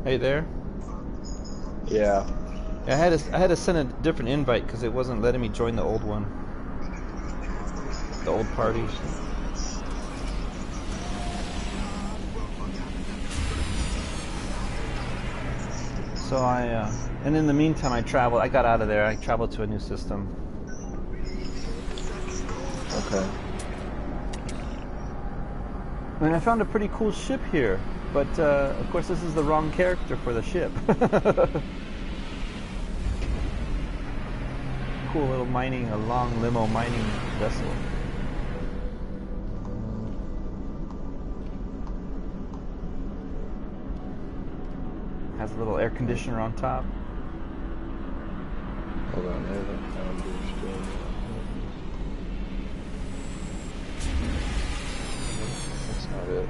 Hey there. Yeah. Yeah, I had to send a different invite because it wasn't letting me join the old one, the old party. Interesting. So and in the meantime, I traveled. I got out of there. I traveled to a new system. Okay. And I found a pretty cool ship here, but of course this is the wrong character for the ship. Cool little a long limo mining vessel. Has a little air conditioner on top. Hold on, I haven't understood. That's not it.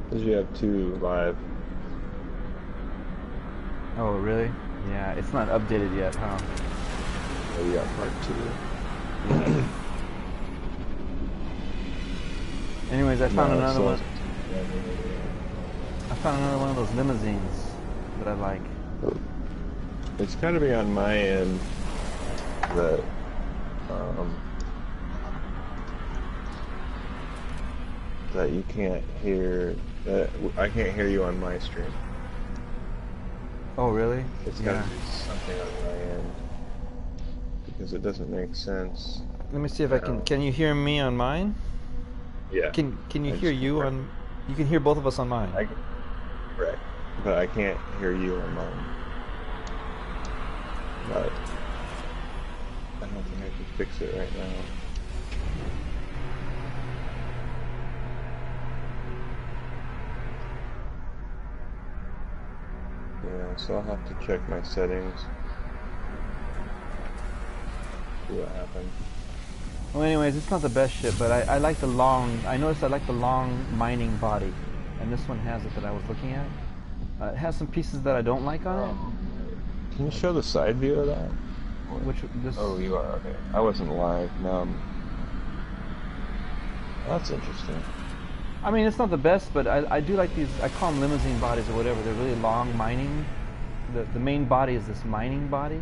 Because you have two live. Oh, really? Yeah, it's not updated yet, huh? Oh, you got part two. Yeah. Anyways, I found another one. I found another one of those limousines that I like. It's got to be on my end that that you can't hear. That I can't hear you on my stream. Oh, really? It's got to be something on my end because it doesn't make sense. Let me see if I can. Can you hear me on mine? Yeah. Can you hear you on? You can hear both of us on mine. Correct. But I can't hear you on mine. But I don't think I can fix it right now. Yeah, so I'll have to check my settings. See what happened. Well, anyways, it's not the best ship, but I like the long. I noticed I like the long mining body, and this one has it that I was looking at. It has some pieces that I don't like on it. Can you show the side view of that? Which this? Oh, you are, okay. I wasn't live. No. That's interesting. I mean, it's not the best, but I do like these. I call them limousine bodies or whatever. They're really long mining. The main body is this mining body,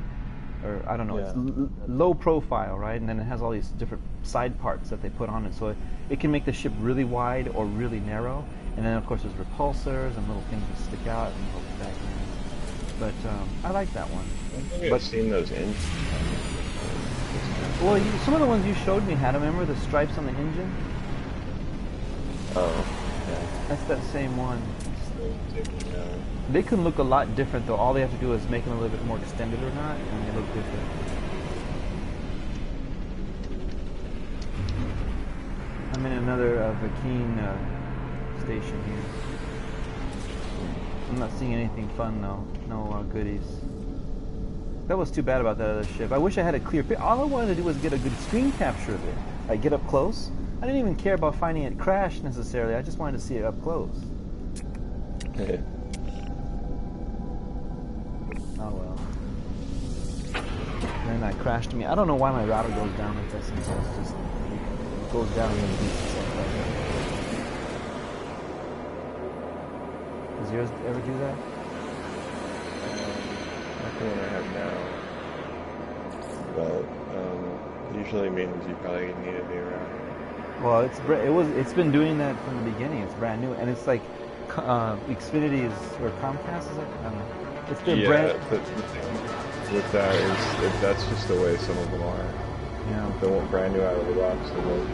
or I don't know. Yeah. It's low profile, right? And then it has all these different side parts that they put on it, so it can make the ship really wide or really narrow. And then of course there's repulsors and little things that stick out and hold it back in. But I like that one. I think I've seen those engines. Well, some of the ones you showed me had them. Remember the stripes on the engine? Oh, yeah. That's that same one. They can look a lot different though. All they have to do is make them a little bit more extended or not, and they look different. I'm in another Vakeen station here. I'm not seeing anything fun though. No goodies. That was too bad about that other ship. I wish I had a clear picture. All I wanted to do was get a good screen capture of it. Like get up close. I didn't even care about finding it crash necessarily. I just wanted to see it up close. Okay. Oh well. Then that crashed me. I don't know why my router goes down like that sometimes. It just goes down and then beats itself like that. Does yours ever do that? Not the one I have now. But usually means you probably need a new router. Well, it's been doing that from the beginning. It's brand new, and it's like Xfinity or Comcast is it? I don't know. It's been brand. But the thing with that is that's just the way some of them are. Yeah. If they want brand new out of the box, they won't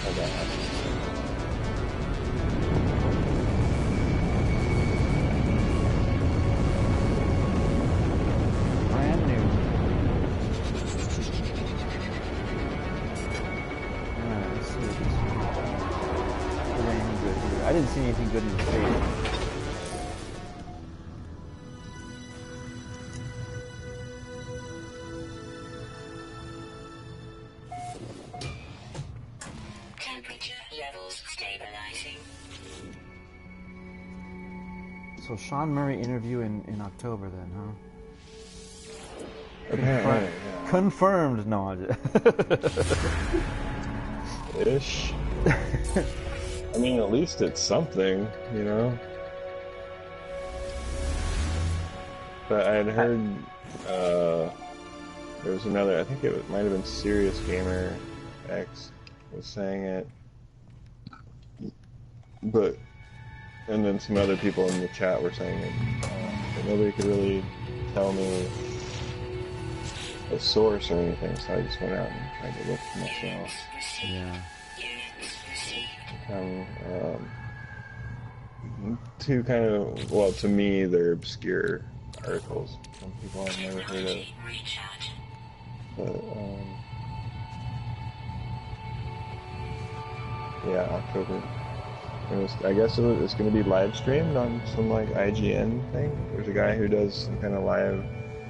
have that happen. Brand new. Alright, let's see what this one. Is there anything good here? I didn't see anything good in the state. So Sean Murray interview in October then, huh? Okay. Confirmed. No, I just ish. I mean, at least it's something, you know. But I had heard there was another. I think might have been Serious Gamer X was saying it, but and then some other people in the chat were saying it. But nobody could really tell me a source or anything, so I just went out and tried to look for myself. Yeah. Two kind of, well, to me, they're obscure articles from people I've never heard of. But, yeah, October. I guess it's going to be live streamed on some like IGN thing. There's a guy who does some kind of live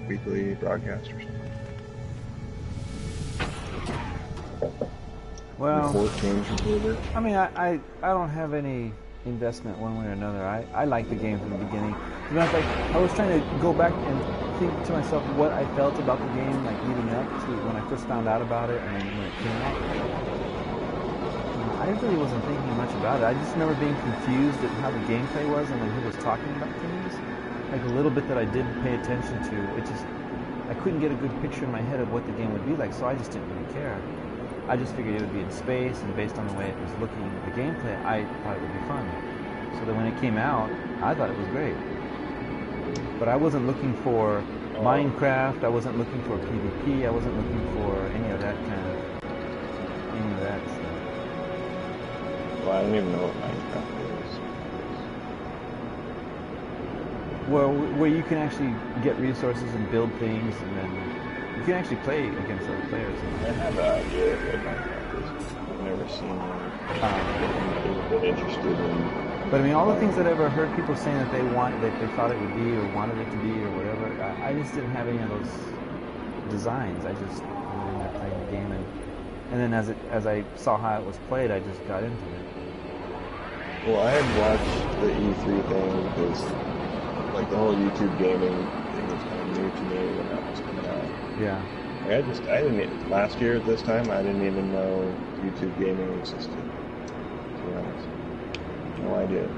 weekly broadcast or something. Well, I mean, I don't have any investment one way or another. I like the game from the beginning. As a matter of fact, I was trying to go back and think to myself what I felt about the game, like leading up to when I first found out about it and when it came out. I really wasn't thinking much about it. I just remember being confused at how the gameplay was and when he was talking about things. Like a little bit that I did pay attention to. I couldn't get a good picture in my head of what the game would be like, so I just didn't really care. I just figured it would be in space, and based on the way it was looking, the gameplay, I thought it would be fun. So that when it came out, I thought it was great. But I wasn't looking for Minecraft, I wasn't looking for PvP, I wasn't looking for any of that stuff. Well, I don't even know what Minecraft is. Well, where you can actually get resources and build things, and then you can actually play against other players. I have an idea of what Minecraft is. I've never seen one. I've been interested in. But I mean, all the things that I ever heard people saying that they thought it would be or wanted it to be or whatever, I just didn't have any of those designs. I just ended up playing the game, and then as I saw how it was played, I just got into it. Well, I had watched the E3 thing because, like, the whole YouTube gaming thing was kind of new to me when that was coming out. Yeah. I didn't, last year at this time, I didn't even know YouTube gaming existed, to be honest. No idea.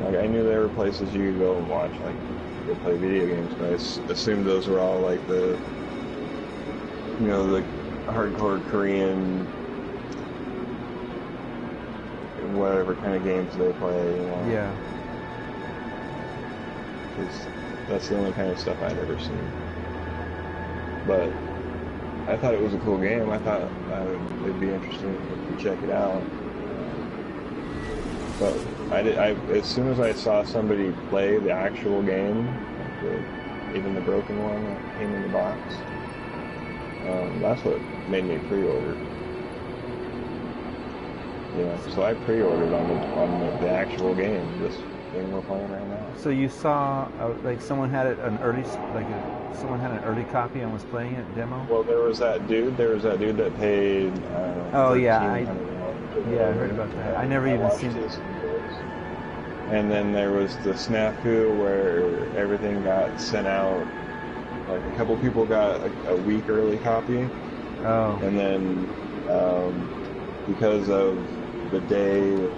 Like, I knew there were places you could go and watch, like, go play video games, but I assumed those were all, like, the hardcore Korean, whatever kind of games they play, you know? Yeah. Because that's the only kind of stuff I'd ever seen. But I thought it was a cool game. I thought it'd be interesting to check it out. But as soon as I saw somebody play the actual game, like even the broken one that came in the box, that's what made me pre-order. Yeah, so I pre-ordered on the actual game, this thing we're playing right now. So you saw like someone had it someone had an early copy and was playing it demo? Well, there was that dude that paid. Oh yeah, I heard about that. I never even seen it. And then there was the snafu where everything got sent out. Like a couple people got a week early copy. Oh. And then because of the day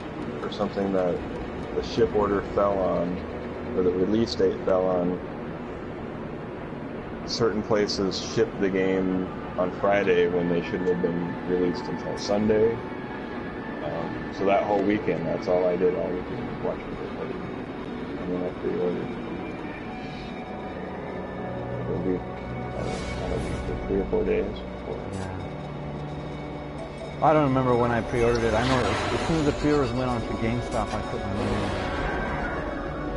or something that the ship order fell on, or the release date fell on, certain places shipped the game on Friday when they shouldn't have been released until Sunday. So that whole weekend, that's all I did all weekend, watch people play. And then I pre-ordered. It'll be, I don't know, for 3 or 4 days before. Yeah. I don't remember when I pre-ordered it. I know as soon as the pre-orders went on to GameStop, I put my money in.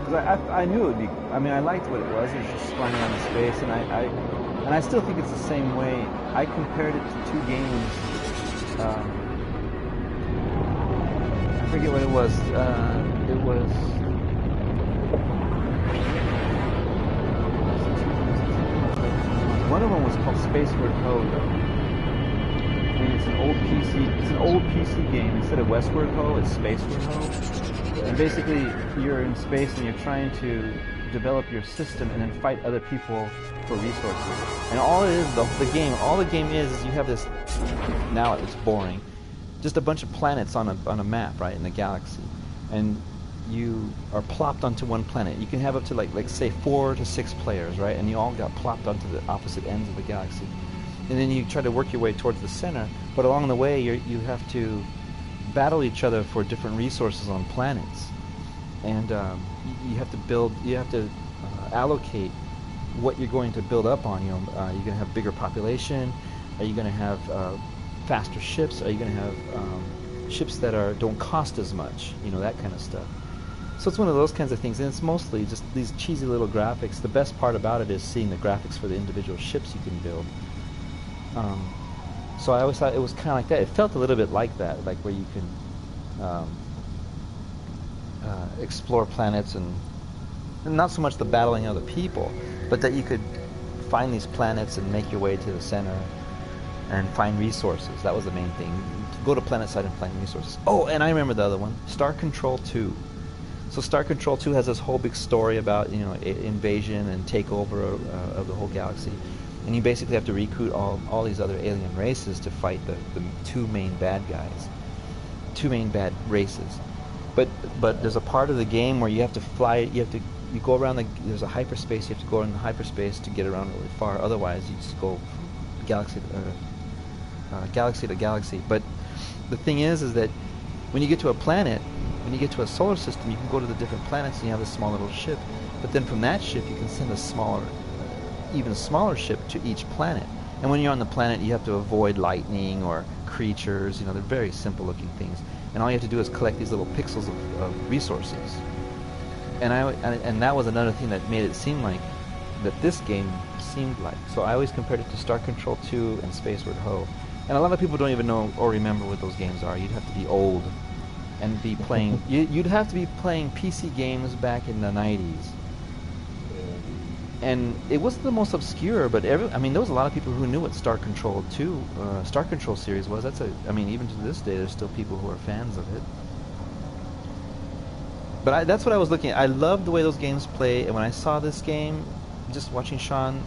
Because I knew it would be, I mean, I liked what it was. It was just flying around in space, and I still think it's the same way. I compared it to 2 games. I forget what it was. It was... One of them was called Spaceward Ho, though. I mean, it's an old PC game. Instead of Westward Ho, it's Spaceward Ho. And basically, you're in space and you're trying to develop your system and then fight other people for resources. And all it is, all the game is you have this, now it's boring, just a bunch of planets on a map, right, in the galaxy. And you are plopped onto one planet. You can have up to like say 4 to 6 players, right? And you all got plopped onto the opposite ends of the galaxy. And then you try to work your way towards the center, but along the way you have to battle each other for different resources on planets. And you have to build, you have to allocate what you're going to build up on. You know, you're going to have bigger population. Are you going to have faster ships? Are you going to have ships that don't cost as much? You know, that kind of stuff. So it's one of those kinds of things, and it's mostly just these cheesy little graphics. The best part about it is seeing the graphics for the individual ships you can build. So I always thought it was kind of like that. It felt a little bit like that, like where you can explore planets and not so much the battling of the people, but that you could find these planets and make your way to the center and find resources. That was the main thing. Go to planet side and find resources. Oh, and I remember the other one, Star Control 2. So Star Control 2 has this whole big story about, you know, invasion and takeover of the whole galaxy. And you basically have to recruit all these other alien races to fight the two main bad guys. Two main bad races. But there's a part of the game where you have to fly, you go around there's a hyperspace, you have to go in the hyperspace to get around really far. Otherwise you just go from galaxy to galaxy. But the thing is that when you get to a planet, when you get to a solar system, you can go to the different planets and you have a small little ship. But then from that ship you can send a smaller, even smaller ship to each planet. And when you're on the planet, you have to avoid lightning or creatures. You know, they're very simple looking things. And all you have to do is collect these little pixels of resources. And that was another thing that made it seem like that this game seemed like. So I always compared it to Star Control 2 and Spaceward Ho. And a lot of people don't even know or remember what those games are. You'd have to be old and be playing. You'd have to be playing PC games back in the 90s. And it wasn't the most obscure, but there was a lot of people who knew what Star Control 2, Star Control series was. Even to this day, there's still people who are fans of it. But that's what I was looking at. I loved the way those games play, and when I saw this game, just watching Sean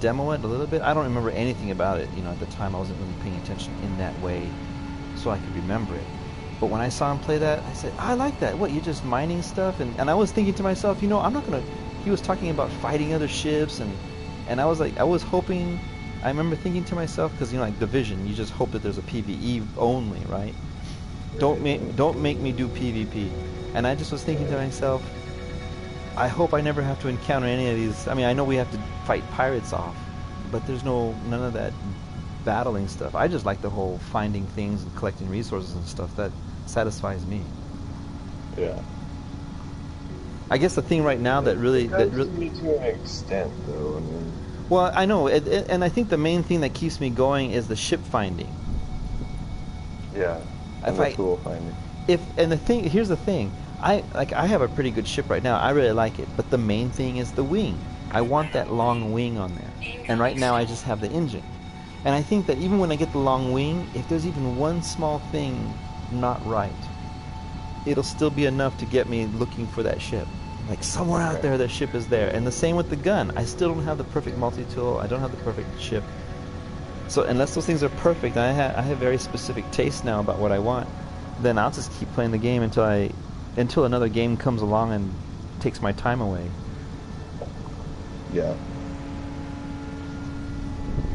demo it a little bit, I don't remember anything about it. You know, at the time, I wasn't really paying attention in that way, so I could remember it. But when I saw him play that, I said, I like that. What, you're just mining stuff? And I was thinking to myself, you know, I'm not going to... He was talking about fighting other ships, and I was like, I was hoping, I remember thinking to myself, because, you know, like Division, you just hope that there's a PvE only, right? Don't make me do PvP. And I just was thinking to myself, I hope I never have to encounter any of these. I mean, I know we have to fight pirates off, but there's none of that battling stuff. I just like the whole finding things and collecting resources and stuff. That satisfies me. Yeah. I guess the thing right now that really to an extent, though. I mean, well, I know, and I think the main thing that keeps me going is the ship finding. Yeah, and the tool finding. Here's the thing, I have a pretty good ship right now. I really like it, but the main thing is the wing. I want that long wing on there, and right now I just have the engine. And I think that even when I get the long wing, if there's even one small thing not right, it'll still be enough to get me looking for that ship. Like somewhere out there, that ship is there. And the same with the gun. I still don't have the perfect multi-tool. I don't have the perfect ship. So unless those things are perfect, I have very specific tastes now about what I want. Then I'll just keep playing the game until another game comes along and takes my time away. Yeah.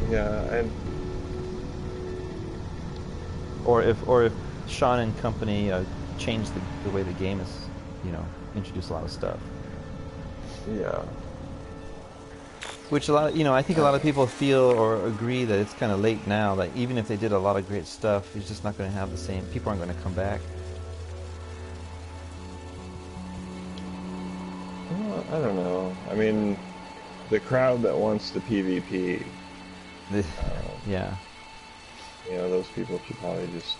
Yeah, and or if Sean and company change the way the game is, you know, introduce a lot of stuff. Yeah. Which I think a lot of people feel or agree that it's kind of late now. That even if they did a lot of great stuff, it's just not going to have the same. People aren't going to come back. Well, I don't know. I mean, the crowd that wants the PvP. Yeah. You know, those people should probably just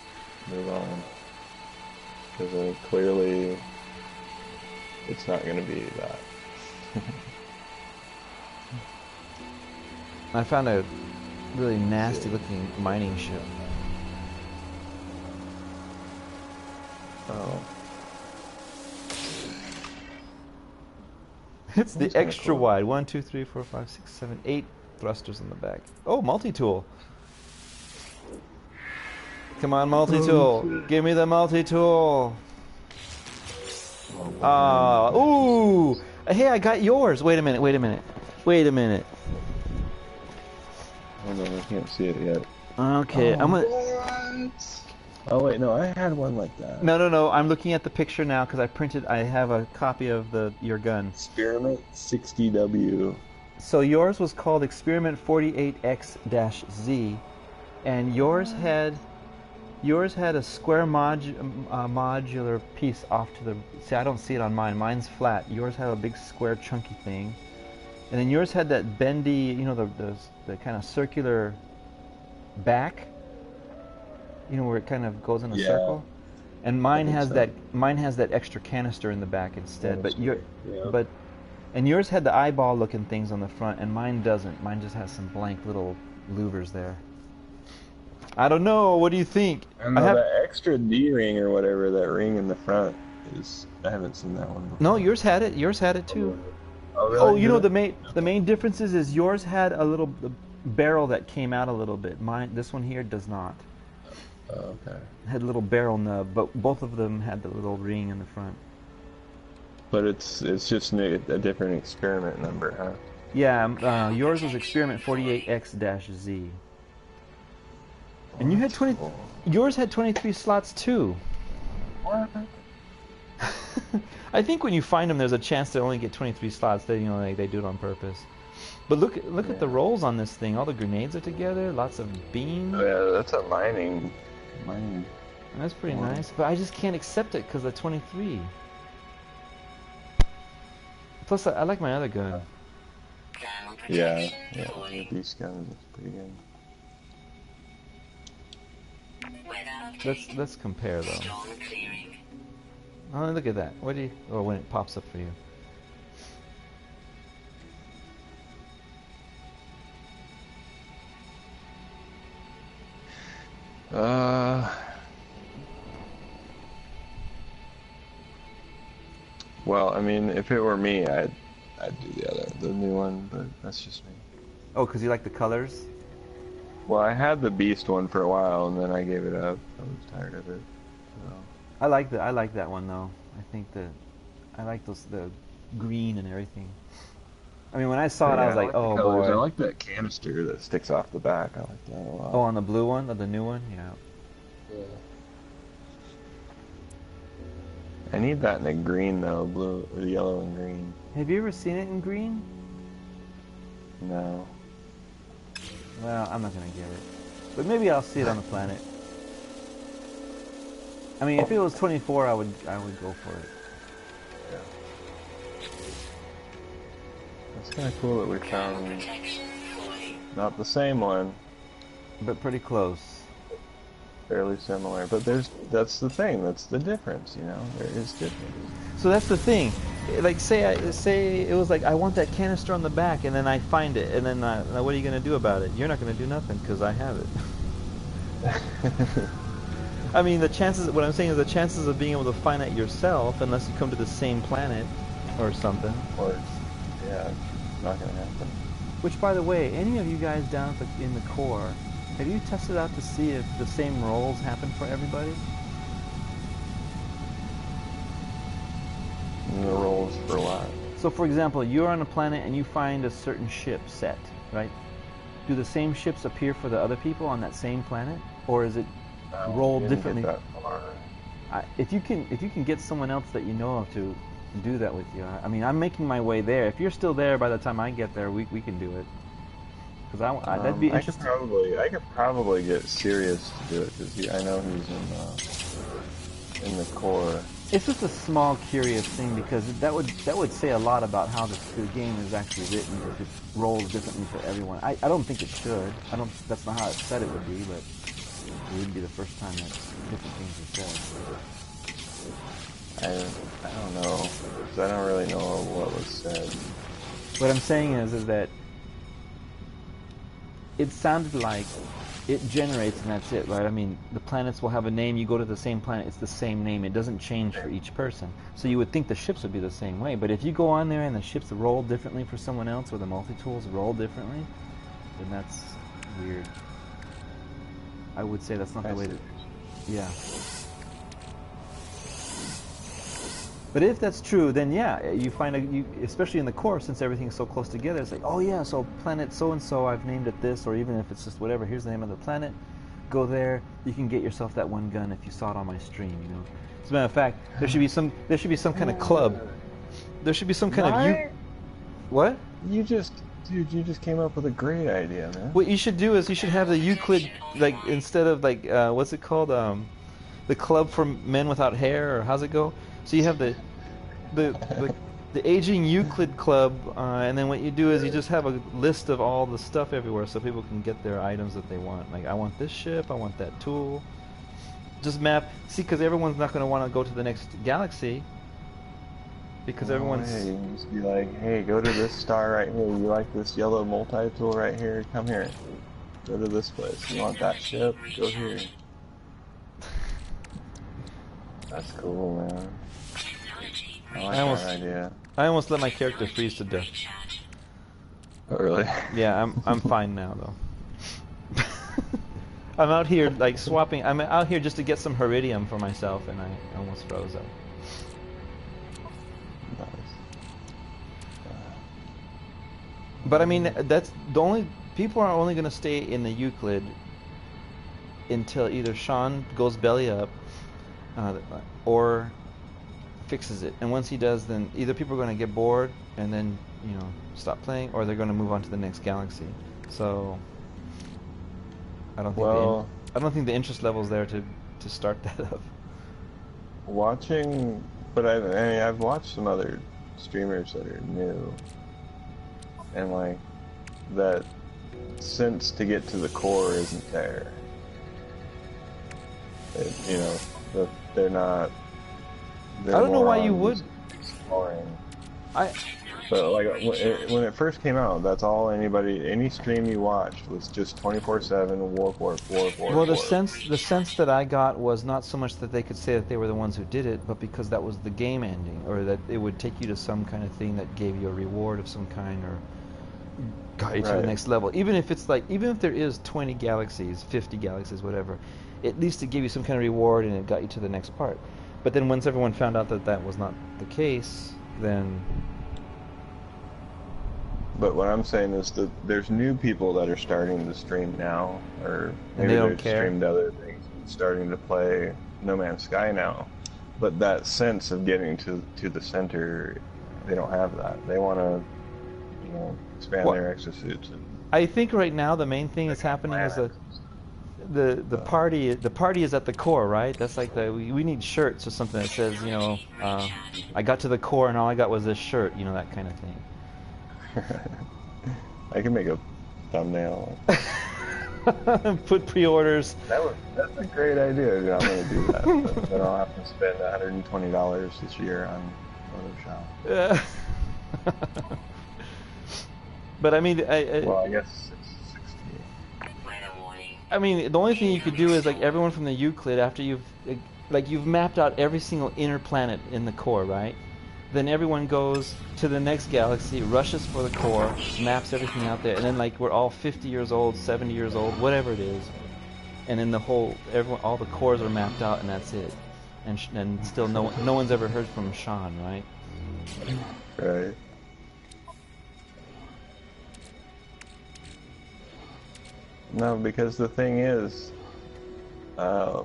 move on. Because clearly, it's not going to be that. I found a really nasty-looking mining ship. Oh. It's the That's kinda extra cool. wide. 1, 2, 3, 4, 5, 6, 7, 8 thrusters in the back. Oh, multi-tool. Come on, Oh, multi-tool. shit. Give me the multi-tool. Oh, Ooh. Hey, I got yours. Wait a minute. Wait a minute. Wait a minute. hold on, I can't see it yet. Okay, Oh, I'm gonna. what? Oh wait, no, I had one like that. No, no, no. I'm looking at the picture now because I printed. I have a copy of your gun. Experiment 60W. So yours was called Experiment 48X-Z, and yours had a square modular piece off to the. See, I don't see it on mine. Mine's flat. Yours had a big square chunky thing, and then yours had that bendy, the kind of circular back. Where it kind of goes in a Yeah, circle. And I mine think has so. that extra canister in the back instead. But Chemistry, yeah. but and yours had the eyeball looking things on the front, and mine doesn't. Mine just has some blank little louvers there. I don't know. What do you think? I don't I know, have that extra D ring or whatever, that ring in the front is, I haven't seen that one no. before. Yours had it. Yours had it too. Oh, Oh, really? Did it? the main difference is yours had a little barrel that came out a little bit. This one here does not. Oh, okay. Had a little barrel nub, but both of them had the little ring in the front. But it's just a different experiment number, huh? Yeah, yours was Experiment 48X-Z. And you had That's 20. cool. Yours had 23 slots too. What? I think when you find them, there's a chance to only get 23 slots. They do it on purpose. But look Yeah. at the rolls on this thing. All the grenades are together. Lots of beam. Oh, yeah, that's a mining. That's pretty Wow. nice. But I just can't accept it because of 23. Plus, I like my other gun. Yeah, one of these guns is pretty good. Let's compare though. Oh, look at that. What do you? Oh, when it pops up for you. Well, I mean, if it were me, I'd do the new one, but that's just me. Oh, because you like the colors? Well, I had the Beast one for a while, and then I gave it up. I was tired of it. So. I like that one though. I think I like the green and everything. I mean, when I saw it, I was like, the oh colors. I boy. like that canister that sticks off the back. I like that a lot. Oh, on the blue one, or the new one, yeah. Yeah. I need that in a green though, blue or yellow and green. Have you ever seen it in green? No. Well, I'm not gonna get it, but maybe I'll see it on the planet. I mean, if it was 24, I would go for it. Yeah. That's kind of cool that we found not the same one, But pretty close. fairly similar. But that's the thing. That's the difference. There is difference. So that's the thing. Like, say it was like I want that canister on the back, and then I find it, and then what are you gonna do about it? You're not gonna do nothing because I have it. I mean, what I'm saying is the chances of being able to find it yourself, unless you come to the same planet or something. Or yeah, it's not gonna happen. Which, by the way, any of you guys down in the core, have you tested out to see if the same rolls happen for everybody? And the rolls for what? So, for example, you're on a planet and you find a certain ship set, right? Do the same ships appear for the other people on that same planet, or is it rolled Didn't differently? Get that far. If you can get someone else that you know of to do that with you, I mean, I'm making my way there. If you're still there by the time I get there, we can do it. Because that'd be interesting. I could probably get Sirius to do it because I know he's in the core. It's just a small, curious thing because that would say a lot about how the game is actually written. If it rolls differently for everyone, I don't think it should. That's not how it said it would be, but it wouldn't be the first time that different things are said. I don't know, 'cause I don't really know what was said. What I'm saying is that it sounded like it generates and that's it, right? I mean, the planets will have a name. You go to the same planet, it's the same name. It doesn't change for each person. So you would think the ships would be the same way. But if you go on there and the ships roll differently for someone else, or the multi-tools roll differently, then that's weird. I would say that's not the way to... Yeah. But if that's true, then yeah, you find especially in the core, since everything's so close together, it's like, oh yeah, so planet so-and-so, I've named it this, or even if it's just whatever, here's the name of the planet, go there, you can get yourself that one gun if you saw it on my stream, you know. As a matter of fact, there should be some kind of club. There should be some kind of... What? Dude, you just came up with a great idea, man. What you should do is you should have the Euclid, like, instead of like, what's it called? The club for men without hair, or how's it go? So you have the aging Euclid club, and then what you do is you just have a list of all the stuff everywhere, so people can get their items that they want. Like, I want this ship, I want that tool. Just map. See, because everyone's not going to want to go to the next galaxy. Because everyone's... Hey, you just be like, hey, go to this star right here. You like this yellow multi-tool right here? Come here. Go to this place. You want that ship? Go here. That's cool, man. I like that idea. I almost let my character freeze to death. Oh, really? Yeah, I'm fine now, though. I'm out here, like, swapping... I'm out here just to get some Heridium for myself, and I almost froze up. But I mean, that's the only... People are only going to stay in the Euclid until either Sean goes belly up, or fixes it. And once he does, then either people are going to get bored and then, you know, stop playing, or they're going to move on to the next galaxy. So I don't think I don't think the interest level's there to start that up. Watching, but I mean, I've watched some other streamers that are new, and like that sense to get to the core isn't there. You know, they're not. I don't know why you would. Exploring. But like when it first came out, that's all any stream you watched was just 24/7 warp. Well, the sense that I got was not so much that they could say that they were the ones who did it, but because that was the game ending, or that it would take you to some kind of thing that gave you a reward of some kind, or got you to the next level. Even if it's like, even if there is 20 galaxies, 50 galaxies, whatever, at least it gave you some kind of reward and it got you to the next part. But then once everyone found out that that was not the case, then... But what I'm saying is that there's new people that are starting to stream now, or maybe they've streamed other things, starting to play No Man's Sky now. But that sense of getting to the center, they don't have that. They want to, you know, expand their exosuits. I think right now the main thing that's happening is that the party is at the core, right? That's like we need shirts or something that says, you know, I got to the core and all I got was this shirt, you know, that kind of thing. I can make a thumbnail. Put pre-orders. That's a great idea. I'm going to do that. But then I'll have to spend $120 this year on Photoshop. But I mean, well, I guess it's 60. I mean, the only thing you could do is like everyone from the Euclid, after you've mapped out every single inner planet in the core, right? Then everyone goes to the next galaxy, rushes for the core, maps everything out there, and then like we're all 50 years old, 70 years old, whatever it is, and then all the cores are mapped out, and that's it. And still no one's ever heard from Sean, right? Right. No, because the thing is, at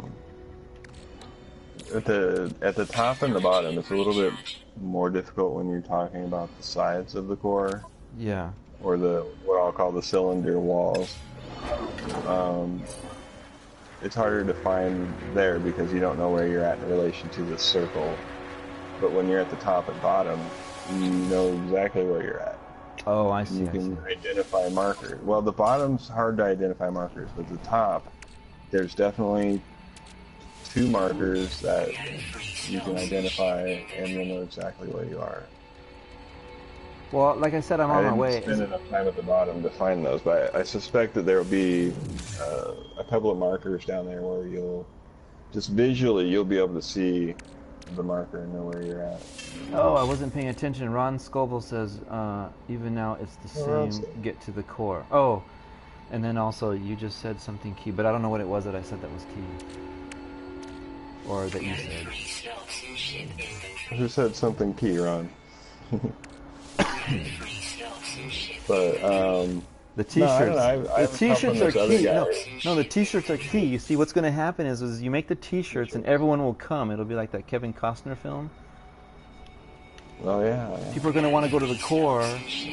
the top and the bottom, it's a little bit more difficult when you're talking about the sides of the core. Yeah. Or what I'll call the cylinder walls. It's harder to find there because you don't know where you're at in relation to the circle. But when you're at the top and bottom, you know exactly where you're at. Oh, I see. You can identify markers. Well, the bottom's hard to identify markers, but the top, there's definitely 2 markers that you can identify, and you'll know exactly where you are. Well, like I said, I'm I on my didn't way. spend enough time at the bottom to find those, but I suspect that there will be a couple of markers down there where you'll just visually you'll be able to see the marker and know where you're at. Oh, I wasn't paying attention. Ron Scoville says, even now it's the same, get to the core. Oh, and then also you just said something key, but I don't know what it was that I said that was key. Or that you said. Who said something key, Ron? But, the t-shirts. The t-shirts are key. No, the t-shirts are key. You see, what's going to happen is you make the t-shirts and everyone will come. It'll be like that Kevin Costner film. Oh, yeah. People are going to want to go to the core.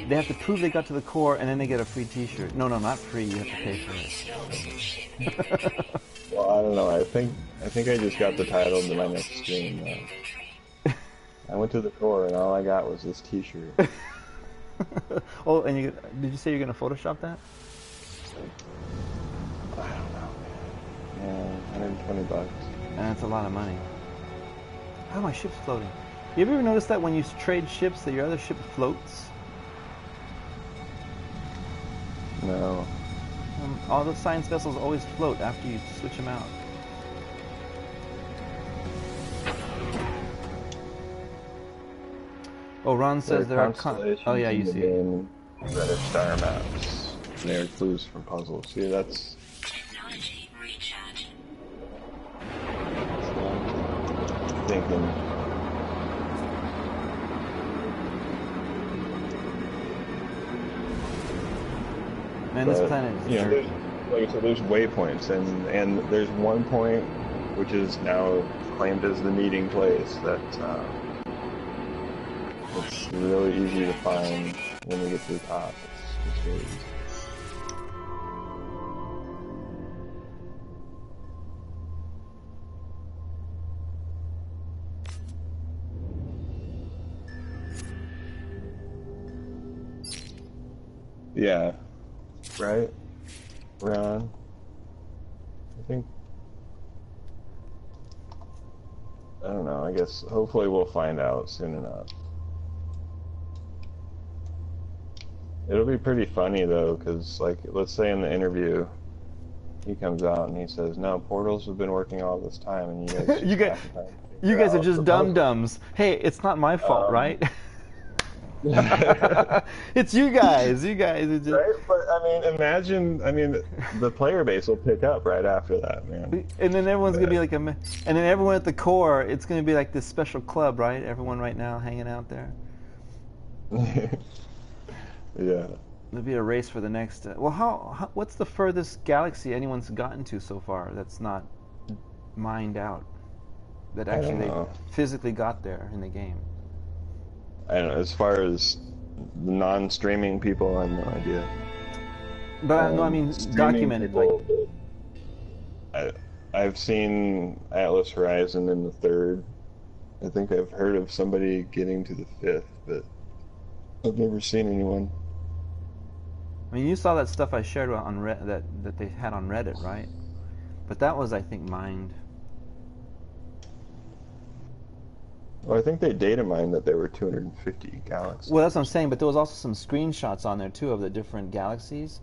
They have to prove they got to the core, and then they get a free t-shirt. No, not free. You have to pay for it. Well, I don't know. I think I just got the title to my next stream. I went to the core, and all I got was this t-shirt. Oh, and did you say you're going to Photoshop that? I don't know, man. Yeah, $120. That's a lot of money. How are my ships floating? You ever notice that when you trade ships, that your other ship floats? No. All the science vessels always float after you switch them out. Oh, Ron says there are oh yeah, you see it. That are star maps. They are clues for puzzles. See, that's. Thinking. Man, this planet is there's, like I said, there's waypoints, and there's one point which is now claimed as the meeting place that it's really easy to find when we get to the top. It's really easy. Yeah. Right? Ron? I think... I don't know, I guess hopefully we'll find out soon enough. It'll be pretty funny though, because like, let's say in the interview, he comes out and he says, no, portals have been working all this time and you guys... you guys are just dum-dums. Hey, it's not my fault, right? It's you guys are just... Right? But I mean, imagine, the player base will pick up right after that, man. And then everyone's gonna be like and then everyone at the core, it's gonna be like this special club, right? Everyone right now hanging out there. Yeah. There'll be a race for the next... well, what's the furthest galaxy anyone's gotten to so far that's not mined out? That actually they physically got there in the game? I don't know, as far as non-streaming people, I have no idea. But no, I mean documented. People, like, I've seen Atlas Horizon in the 3rd. I think I've heard of somebody getting to the 5th, but I've never seen anyone. I mean, you saw that stuff I shared on that they had on Reddit, right? But that was, I think, mined. Well, I think they data mined that there were 250 galaxies. Well, that's what I'm saying, but there was also some screenshots on there, too, of the different galaxies.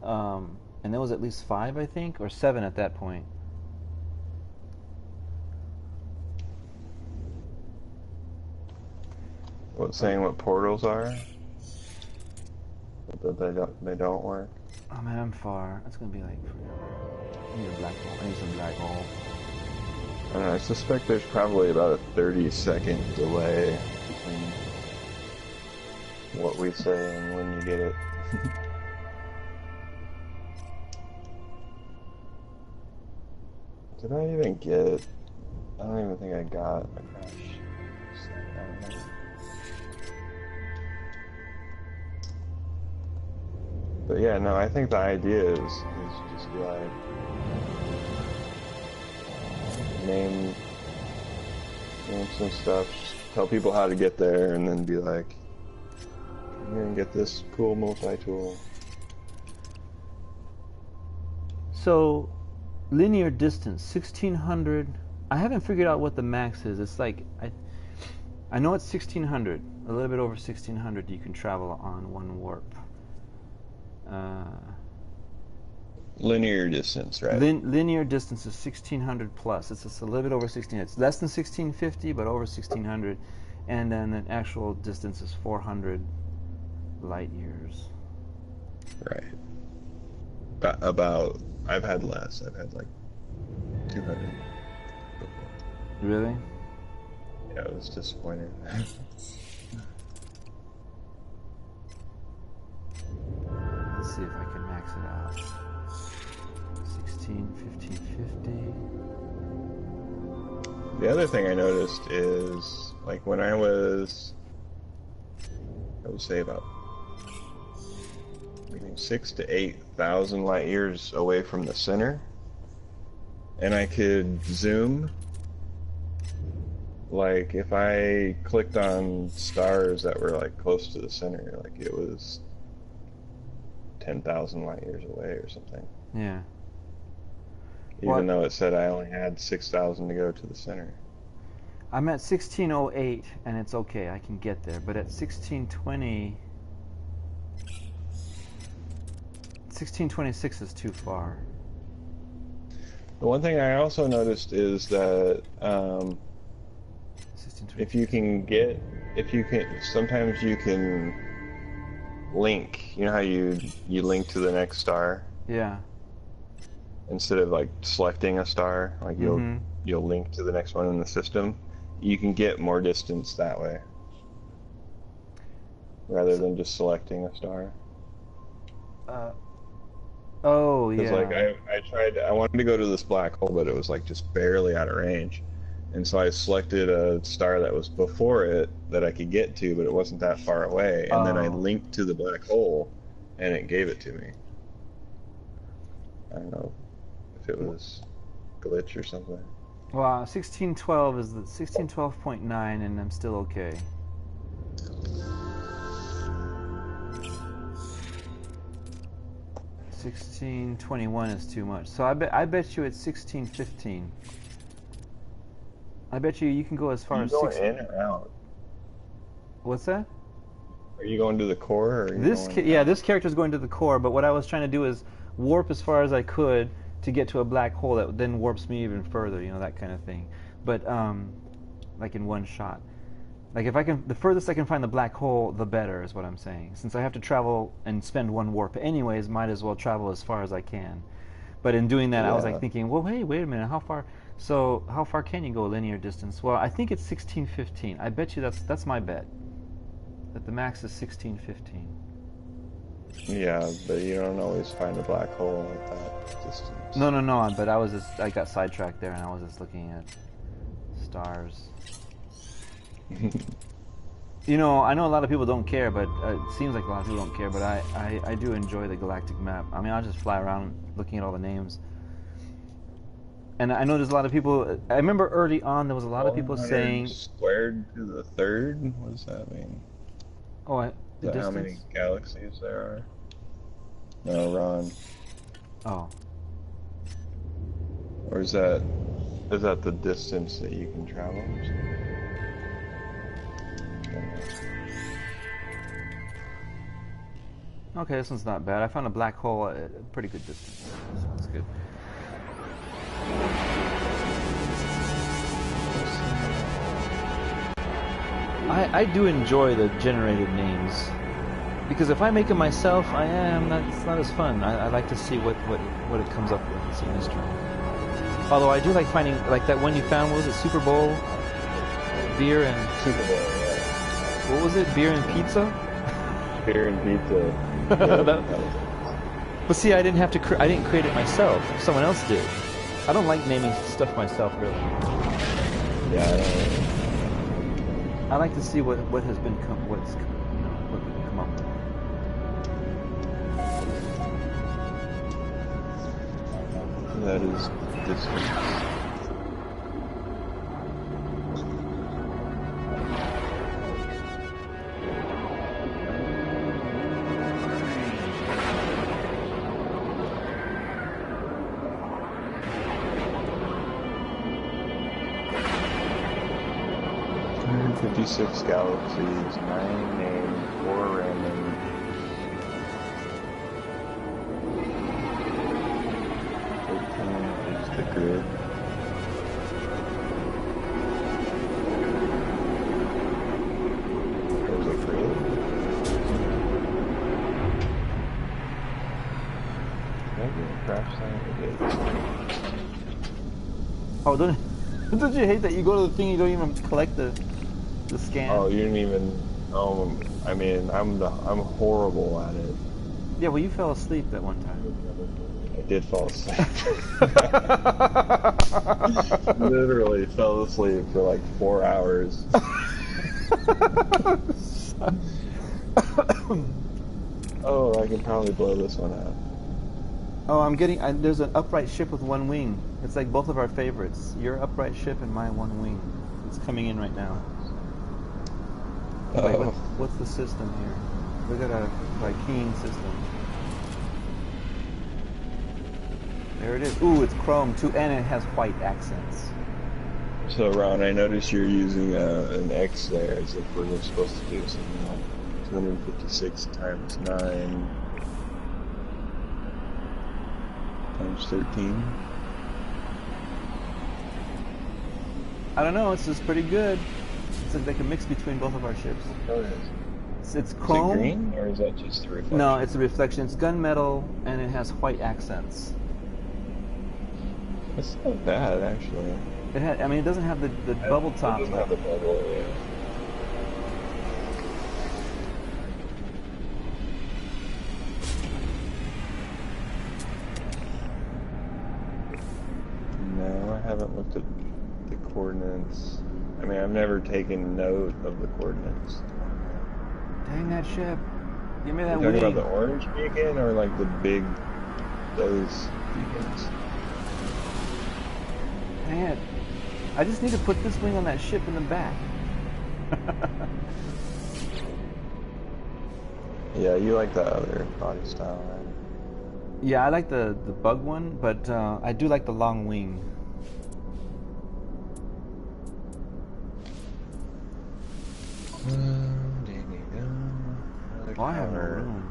And there was at least 5, I think, or 7 at that point. What, saying what portals are? That they don't work? Oh, man, I'm far. That's going to be like... I need a black hole. I need some black hole. I don't know, I suspect there's probably about a 30-second delay between what we say and when you get it. Did I even get... I don't even think I got a crash. I don't know. But yeah, no, I think the idea is just like... Name some stuff, tell people how to get there, and then be like, come here and get this cool multi-tool. So, linear distance, 1600. I haven't figured out what the max is. It's like, I know it's 1600. A little bit over 1600 you can travel on one warp. Linear distance, right? Linear distance is 1600 plus. It's just a little bit over 1600. It's less than 1650, but over 1600. And then the actual distance is 400 light years. Right. About, I've had less. I've had like 200 before. Really? Yeah, it was disappointing. Let's see if I can max it out. 16, 15, 50. The other thing I noticed is, like, when I would say about maybe 6,000 to 8,000 light years away from the center, and I could zoom. Like, if I clicked on stars that were like close to the center, like it was 10,000 light years away or something. Yeah. Even though it said I only had 6,000 to go to the center. I'm at 1608 and it's okay, I can get there. But at 1626 is too far. The one thing I also noticed is that sometimes you can link. You know how you link to the next star? Yeah. Instead of like selecting a star, like you'll link to the next one in the system. You can get more distance that way, rather than just selecting a star. Oh, yeah. Because like I wanted to go to this black hole, but it was like just barely out of range, and so I selected a star that was before it that I could get to, but it wasn't that far away, and then I linked to the black hole, and it gave it to me. I don't know if it was glitch or something. Well, 1612 is the 1612.9, and I'm still okay. $16.21 is too much. So I bet you it's 16.15. I bet you can go as far as 16. Are you going in or out? What's that? Are you going to the core? Or are you this character's going to the core, but what I was trying to do is warp as far as I could to get to a black hole that then warps me even further, you know, that kind of thing. But like in one shot. Like if I can, the furthest I can find the black hole, the better is what I'm saying. Since I have to travel and spend one warp anyways, might as well travel as far as I can. But in doing that, I was like thinking, well, hey, wait a minute, how far? So how far can you go linear distance? Well, I think it's 1615. I bet you that's my bet. That the max is 1615. Yeah, but you don't always find a black hole at that distance. No, but I got sidetracked there, and I was just looking at stars. You know, I know a lot of people don't care, but it seems like a lot of people don't care, but I do enjoy the galactic map. I mean, I'll just fly around looking at all the names. And I know there's a lot of people, I remember early on there was a lot of people saying... Squared to the third? What does that mean? Oh, Is that how many galaxies there are? No, Ron. Oh. Or is that the distance that you can travel? Okay, this one's not bad. I found a black hole at a pretty good distance. So that's good. I do enjoy the generated names. Because if I make them myself, it's not as fun. I like to see what it comes up with. It's a mystery. Although I do like finding, like that one you found, what was it, Super Bowl? Beer and... Super Bowl, yeah. What was it, beer and pizza? Beer and pizza. But see, I didn't create it myself. Someone else did. I don't like naming stuff myself, really. Yeah, I like to see what has been what we can come up with. that is distance. 56 galaxies, 9 names, 4 random. 13 is the grid. There's a grid. Maybe a crash sign. Oh, don't you hate that you go to the thing, you don't even collect the scan? Oh, you didn't even. I mean, I'm horrible at it. Yeah, well, you fell asleep that one time. I did fall asleep. Literally fell asleep for like 4 hours. Oh, I can probably blow this one out. Oh, there's an upright ship with one wing. It's like both of our favorites. Your upright ship and my one wing. It's coming in right now. Wait, what's the system here? We got a keying system. There it is. Ooh, it's chrome too, and it has white accents. So, Ron, I noticed you're using an X there as if we're supposed to do something like 256 times 9 times 13. I don't know. It's just pretty good. It's like a mix between both of our ships. Oh, it is. It's chrome. Is it green, or is that just a reflection? No, it's a reflection. It's gunmetal, and it has white accents. It's not bad, actually. I mean, it doesn't have the bubble top. It doesn't have the bubble, yeah. No, I haven't looked at the coordinates. I mean, I've never taken note of the coordinates. Dang that ship. Give me that Are you wing. talking about the orange beacon or like the big, those beacons? Dang it. I just need to put this wing on that ship in the back. Yeah, you like the other body style, right? Yeah, I like the bug one, but I do like the long wing. Oh, I have no room.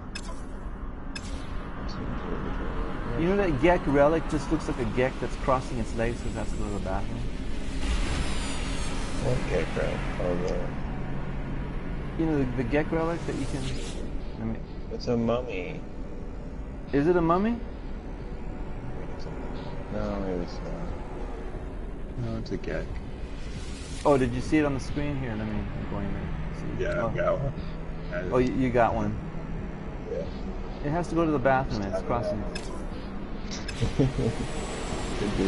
You know that Gek relic just looks like a Gek that's crossing its legs because that's to go to the bathroom? What Gek relic? Oh, You know the Gek relic that you can... it's a mummy. Is it a mummy? No, it's not. No, it's a Gek. Oh, did you see it on the screen? Here, let me go in there. See. Yeah, I've got one. Oh, you got one. Yeah. It has to go to the bathroom. It's crossing. Could be.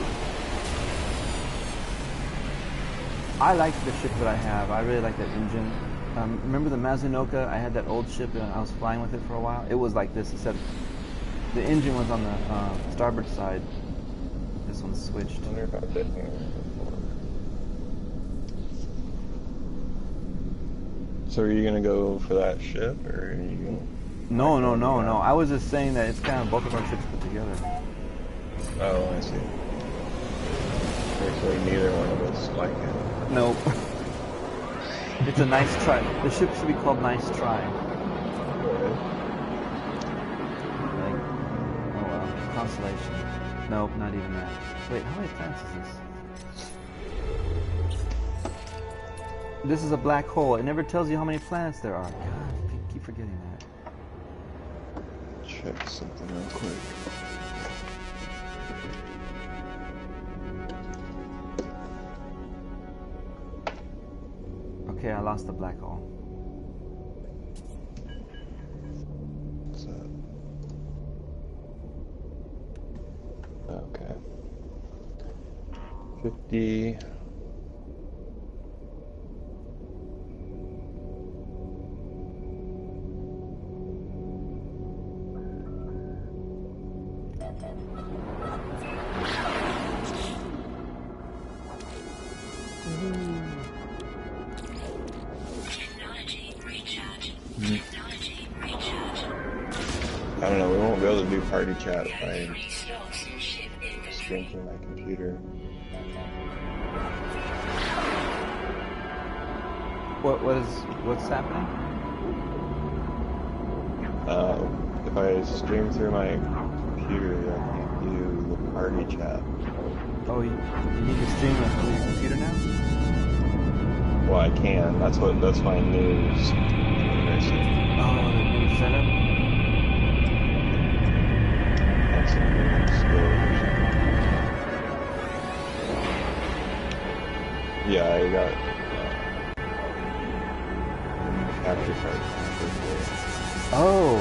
I like the ship that I have. I really like that engine. Remember the Mazunoka? I had that old ship and I was flying with it for a while. It was like this, except the engine was on the starboard side. This one's switched. I wonder if I've been here before. So are you gonna go for that ship, or are you gonna... No. I was just saying that it's kind of both of our ships put together. Oh, I see. Actually, neither one of us like it. Nope. It's a nice try. The ship should be called Nice Try. Like, oh well, Constellation. Nope, not even that. Wait, how many planets is this? This is a black hole. It never tells you how many planets there are. God, I keep forgetting that. Check something real quick. Okay, I lost the black hole. What's that? Okay. 50. I don't know, we won't be able to do party chat if I strengthen my computer. What's happening? If I stream through my computer, I can't do the party chat. Oh, you need to stream it through your computer now? Well, I can. That's my news. Oh, the new setup? That's a new skill. Yeah, I got capture card. Oh.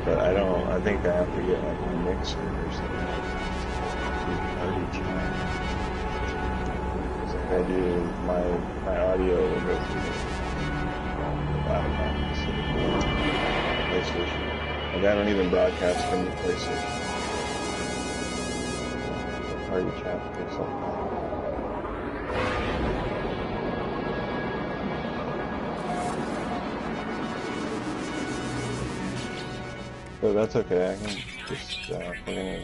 But I think I have to get like a mixer or something. Party chat. Like I do, my audio will go through the laptop instead of the PlayStation. Like I don't even broadcast from the PlayStation. The party chat picks up that. But that's okay, I can just, if we're gonna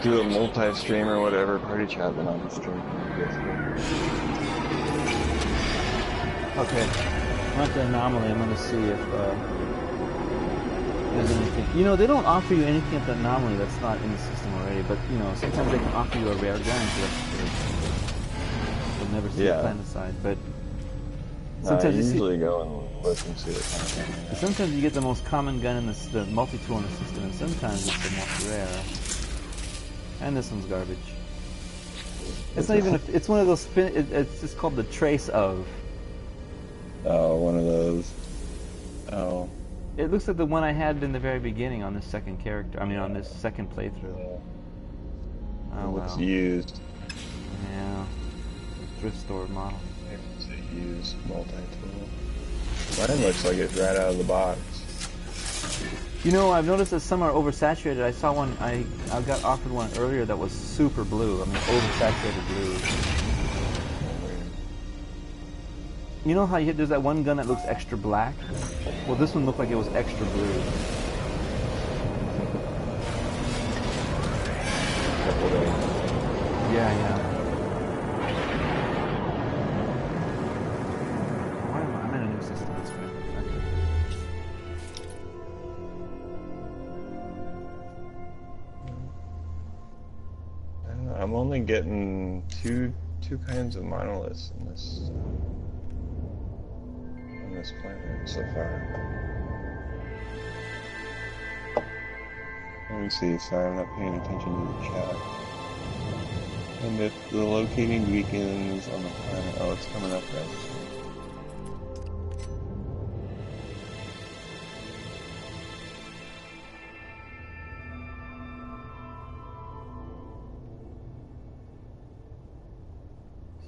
do a multi-stream or whatever, party chat, then I'll just stream from this. Okay. I'm at the anomaly, I'm gonna see if there's anything. You know, they don't offer you anything at the anomaly that's not in the system already, but, you know, sometimes they can offer you a rare gun, so you'll never see it planned aside, but sometimes I usually go and look and see what kind of thing. Sometimes you get the most common gun in the multi-tool in the system, and sometimes it's the most rare. And this one's garbage. It's not even. It's one of those. It's just called the trace of. Oh, one of those. Oh. It looks like the one I had in the very beginning on this second character. I mean, on this second playthrough. Yeah. Oh, It's wow. used. Yeah. Thrift store model. It's a used multi-tool. Mine looks like it's right out of the box. You know, I've noticed that some are oversaturated. I saw one. I got offered one earlier that was super blue. I mean, oversaturated blue. You know how there's that one gun that looks extra black? Well, this one looked like it was extra blue. Yeah. Why am I'm in a new system? That's fine. Okay. I'm only getting two kinds of monoliths in this planet so far. Let me see, sorry, I'm not paying attention to the chat. And if the locating beacons on the planet, oh, it's coming up right.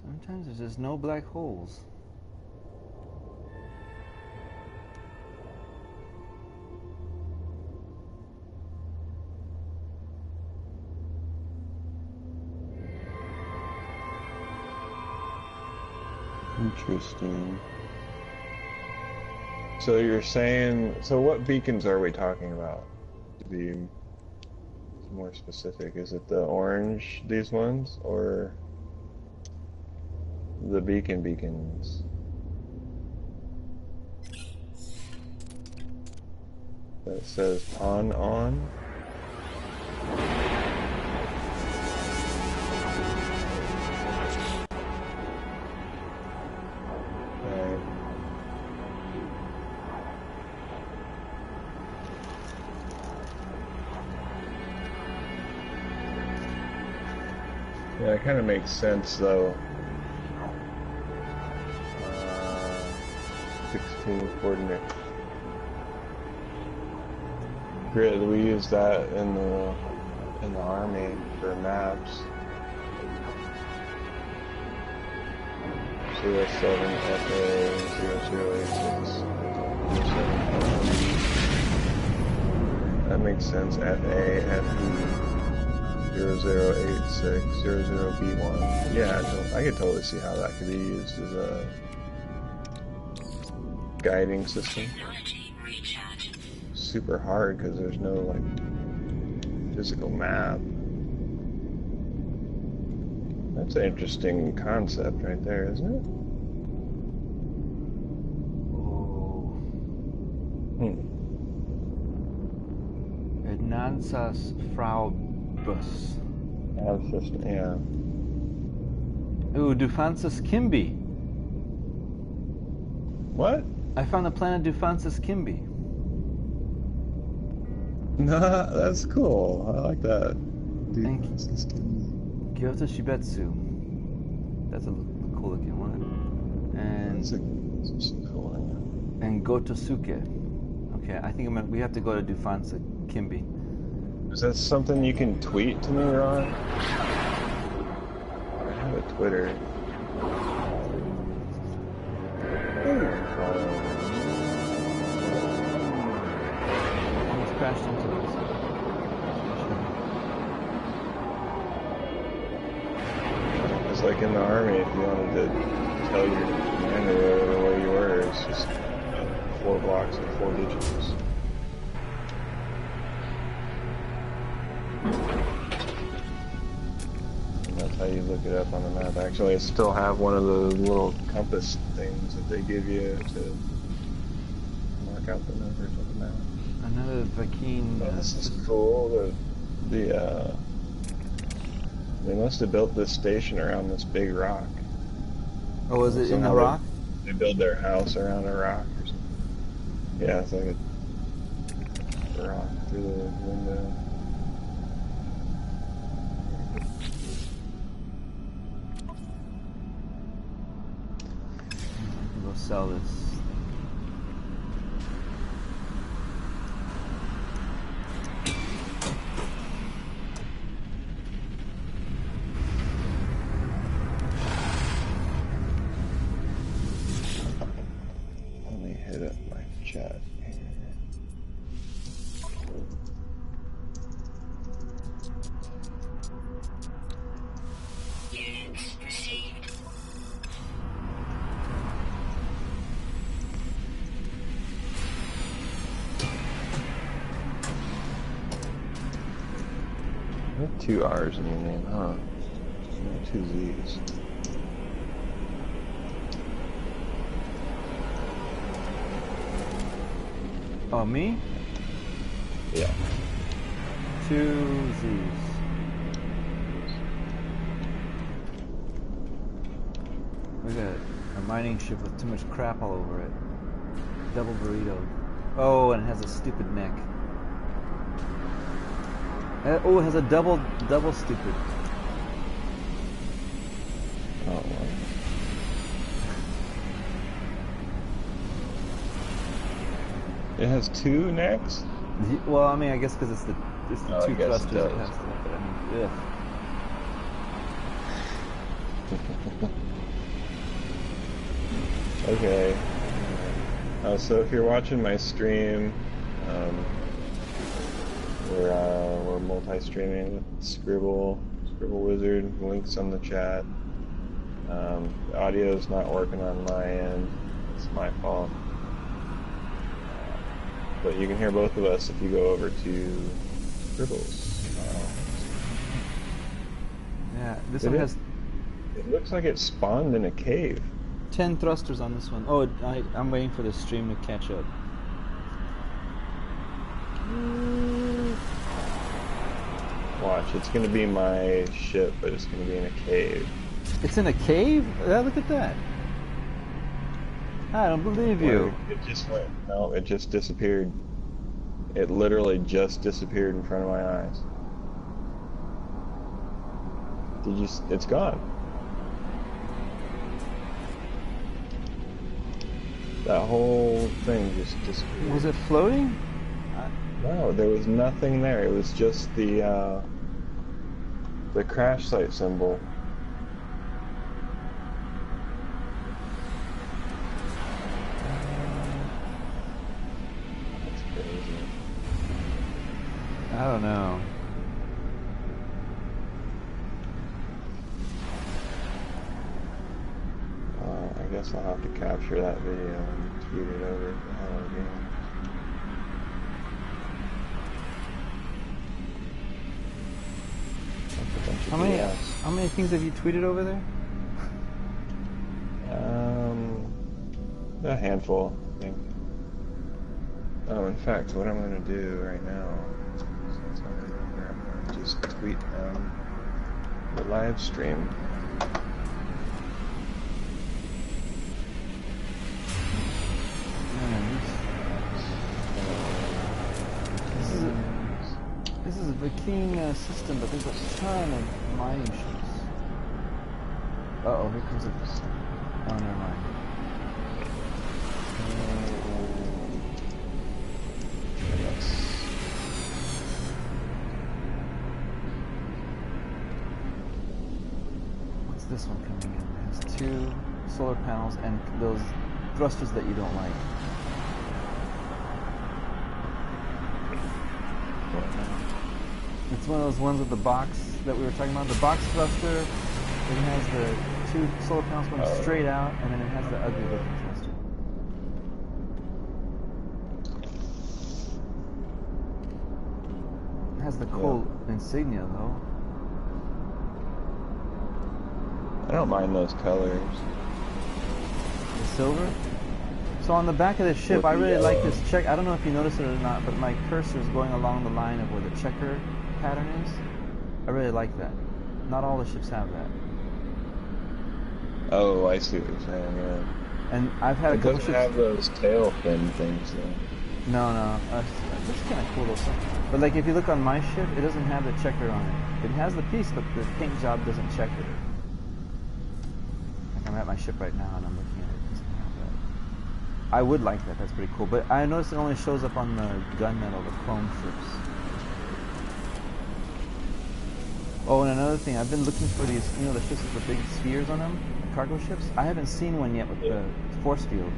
Sometimes there's just no black holes. Interesting. So you're saying, so what beacons are we talking about? To be more specific, is it the orange, these ones, or the beacons? That says on. Right. Yeah, it kind of makes sense though. 16 coordinate grid. We use that in the army for maps. 07 FA 0086. That makes sense. FA FE 0086 00B1. Yeah, I could totally see how that could be used as a guiding system. Super hard because there's no like physical map. That's an interesting concept right there, isn't it? Nansas Fraubus. Yeah. Ooh, Dufansis Kimby. What? I found the planet Dufansis Kimby. Nah, that's cool. I like that. Dufansis Kimby. Kyoto Shibetsu. That's a cool looking one. And that's a cool one. And Gotosuke. Okay, I think we have to go to Dufansis Kimby. Is that something you can tweet to me, Ron? I have a Twitter. Almost crashed into this. It's like in the army, if you wanted to tell your commander where you were, it's just 4 blocks and 4 digits. That's how you look it up on the map. Actually, I still have one of the little compass things that they give you to mark out the numbers on the map. Another Viking. Oh, this is cool. They must have built this station around this big rock. Oh, is it in the rock? They build their house around a rock or something. Yeah, it's like a rock through the window. We'll sell this. Let me hit up my chat here. You have 2 R's in your name, huh? 2 Z's. Oh, me? Yeah. 2 Z's. We got a mining ship with too much crap all over it. Double burrito. Oh, and it has a stupid neck. Oh, it has a double stupid. Oh, well. It has 2 necks? Well, I mean, I guess because it's the 2 thrusters it has to, but I mean, ugh. Okay. So if you're watching my stream, we're multi-streaming with Scribble Wizard. Links on the chat. The audio's not working on my end. It's my fault. But you can hear both of us if you go over to Scribble's. Yeah, this one has... It looks like it spawned in a cave. 10 thrusters on this one. Oh, I'm waiting for the stream to catch up. Watch, it's going to be my ship, but it's going to be in a cave. It's in a cave? Look at that. I don't believe you. It just went. No, it just disappeared. It literally just disappeared in front of my eyes. It's gone. That whole thing just disappeared. Was it floating? No, there was nothing there. It was just the crash site symbol. That's crazy. I don't know. I guess guess I'll have to capture that video and tweet it over to Hello Game. That's a bunch of BS. How many things have you tweeted over there? A handful, I think. Oh, in fact, what I'm going to do right now, since I'm going to just tweet the live stream. This is a Viking system, but there's a ton of mining ships. Uh-oh, here comes a... Oh, never mind. What's this one coming in? It has 2 solar panels and those thrusters that you don't like. It's one of those ones with the box that we were talking about. The box thruster, it has the 2 solar panels going straight out, and then it has the ugly looking thruster. It has the cool insignia though. I don't mind those colors. The silver? So on the back of this ship, I really like this check. I don't know if you noticed it or not, but my cursor is going along the line of where the checker pattern is. I really like that. Not all the ships have that. Oh, I see what you're saying, yeah. And I've had a couple ships... It doesn't have those tail fin things, though. No. That's kind of cool, though. But like, if you look on my ship, it doesn't have the checker on it. It has the piece, but the paint job doesn't checker it. Like, I'm at my ship right now, and I'm looking at it. It doesn't have that. I would like that. That's pretty cool. But I noticed it only shows up on the gunmetal, the chrome ships. Oh, and another thing, I've been looking for these, you know, the ships with the big spheres on them, the cargo ships. I haven't seen one yet with the force field.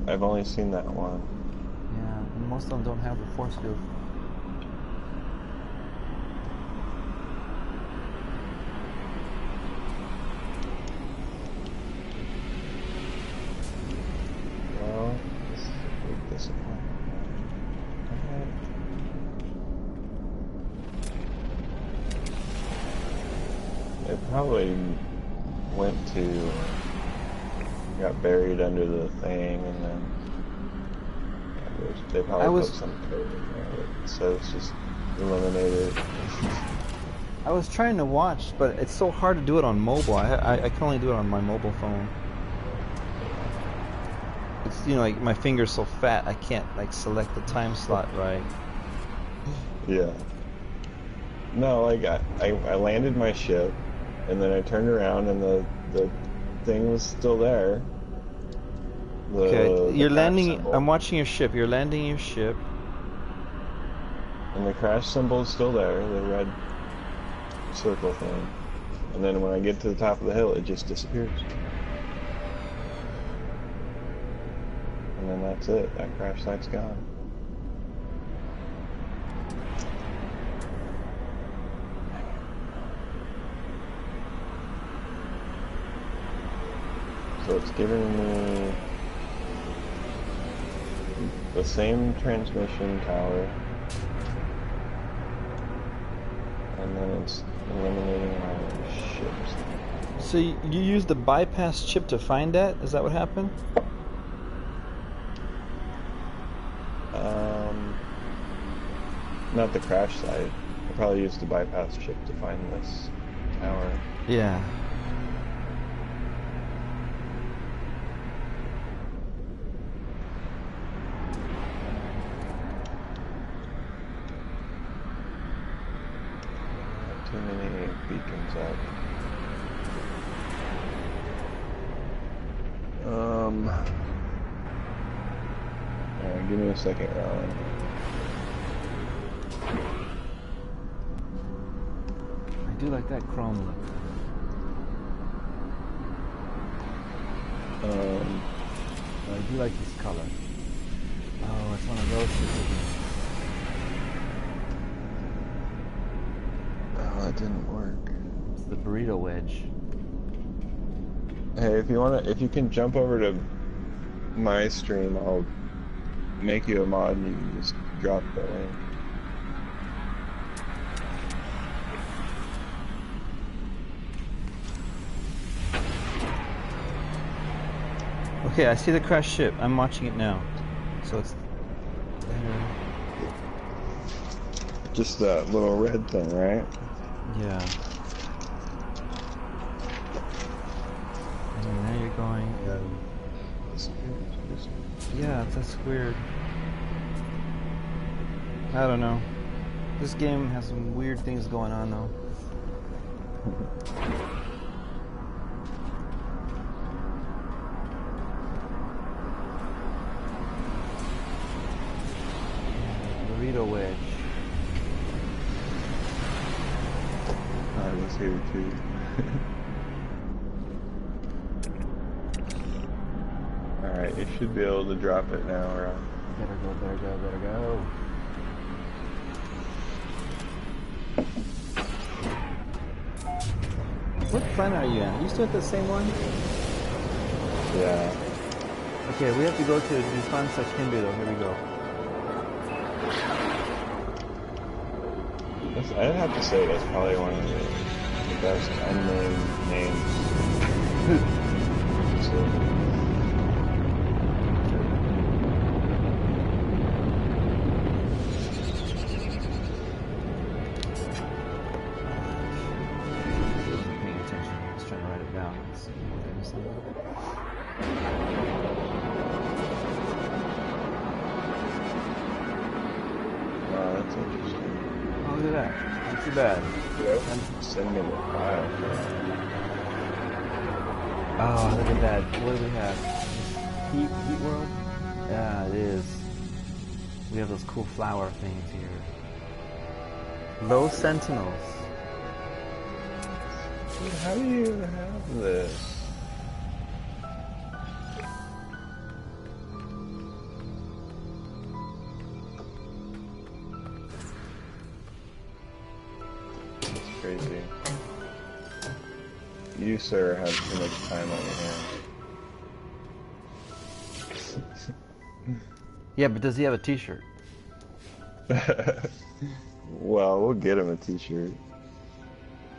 I've only seen that one. Yeah, most of them don't have the force field. Well, this is a big disappointment. It probably went to, got buried under the thing, and then they probably put some code in there that says just eliminated. I was trying to watch, but it's so hard to do it on mobile. I can only do it on my mobile phone. It's, you know, like my finger's so fat, I can't like select the time slot right. Yeah. No, like I landed my ship, and then I turned around, and the thing was still there. Okay, you're landing. Symbol. I'm watching your ship. You're landing your ship, and the crash symbol is still there, the red circle thing. And then when I get to the top of the hill, it just disappears. And then that's it. That crash site's gone. So it's giving me the same transmission tower, and then it's eliminating my ships. So you used the bypass chip to find that? Is that what happened? Not the crash site. I probably used the bypass chip to find this tower. Yeah. Too many beacons up. Alright, give me a second, Rowan. I do like that chrome look. I do like this color. Oh, it's one of those ships again. Oh, that didn't work. It's the burrito wedge. Hey, if you can jump over to my stream, I'll make you a mod and you can just drop the link. Okay, I see the crashed ship. I'm watching it now. So it's there. Just that little red thing, right? Yeah. And now you're going. Yeah, that's weird. I don't know. This game has some weird things going on though. Burrito wedge. I was here too. Alright, you should be able to drop it now, Rob. Better go, better go, better go. What planet are you in? You still at the same one? Yeah. Okay, we have to go to Dufan Sakimbi though. Here we go. I'd have to say that's probably one of the best unnamed names. So, Paying attention. I was trying to write it down. Let's see what I missed. wow, that's interesting. Oh, look at that. Not too bad. Send me the file. Oh, look at that. What do we have? Heat World? Yeah, it is. We have those cool flower things here. Low Sentinels. Dude, how do you have this? It's crazy. You, sir, have too much time on your Yeah, but does he have a t-shirt? hands. Well, we'll get him a t-shirt.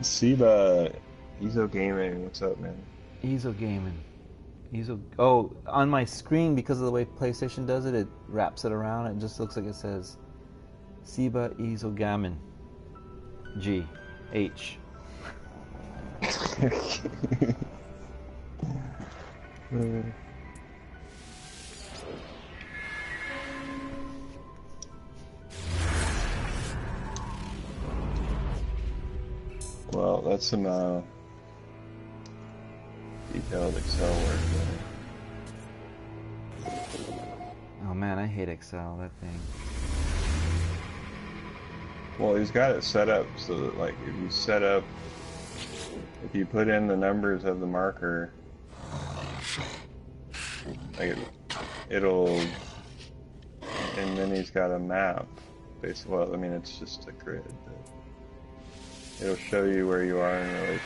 Seba, Ezo Gaming, what's up, man? Ezo Gaming. Ezo. Oh, on my screen, because of the way PlayStation does it, it wraps it around. It just looks like it says Seba Ezo Gamin. G. H. Well, that's some detailed Excel work there. Oh man, I hate Excel, that thing. Well, he's got it set up so that, like, if you put in the numbers of the marker, like, it'll, and then he's got a map. Basically, well, I mean, it's just a grid. But it'll show you where you are in relation.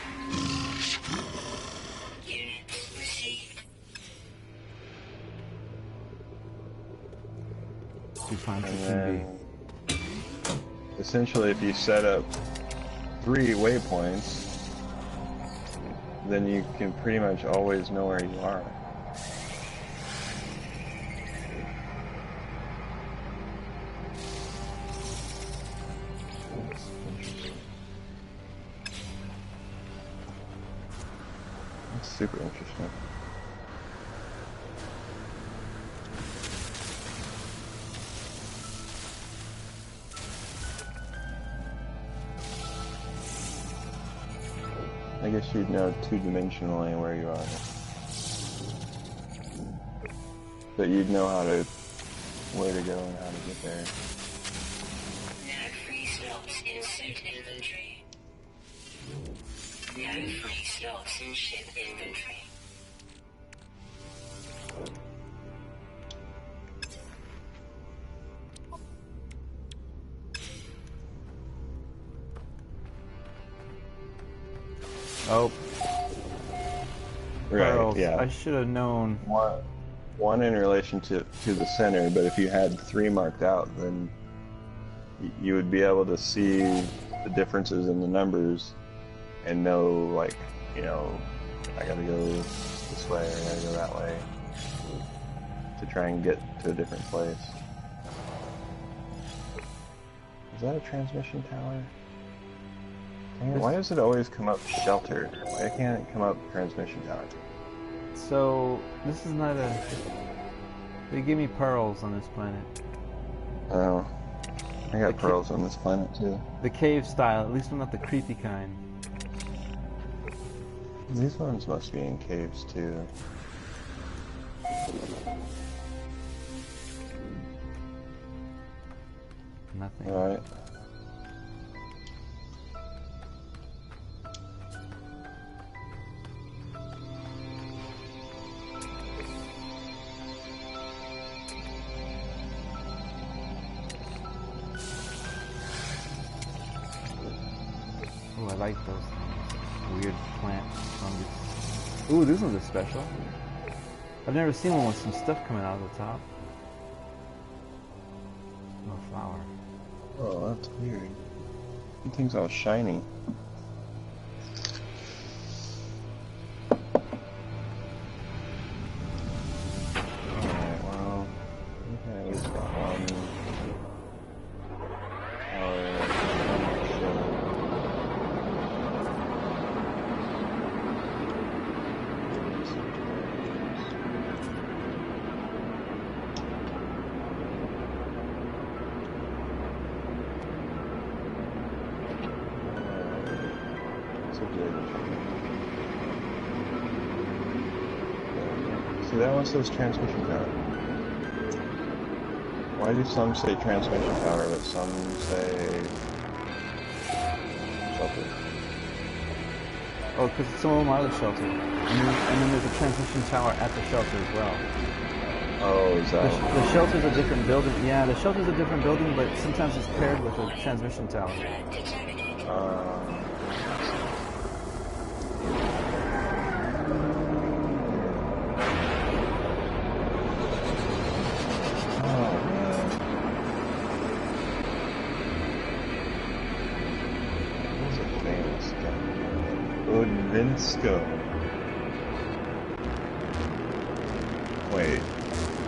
Define And CTV. then, essentially, if you set up 3 waypoints, then you can pretty much always know where you are. That's interesting. That's super interesting. I guess you'd know 2-dimensionally where you are. But you'd know where to go and how to get there. No free slots in suit inventory. No free slots in ship inventory. Oh. Right, pearls. yeah. I should have known. One in relation to the center, but if you had 3 marked out, then you would be able to see the differences in the numbers and know, like, you know, I gotta go this way or I gotta go that way to try and get to a different place. Is that a transmission tower? Dang it, why does it always come up shelter? Why can't it come up transmission tower? So this is not a. They gave me pearls on this planet. Oh, I got pearls on this planet too. The cave style, at least not the creepy kind. These ones must be in caves too. Nothing. Alright. Oh, I like those things. Weird plant fungus. Ooh, this one's a special. I've never seen one with some stuff coming out of the top. No flower. Oh, that's weird. That thing's all shiny. Alright, well, I think I at least got one See, that one says transmission tower. Why do some say transmission tower, but some say shelter? Oh, because some of them are the shelter. And then there's a transmission tower at the shelter as well. Oh, is that? The shelter's a different building. Yeah, the shelter's a different building, but sometimes it's paired with a transmission tower. Wait,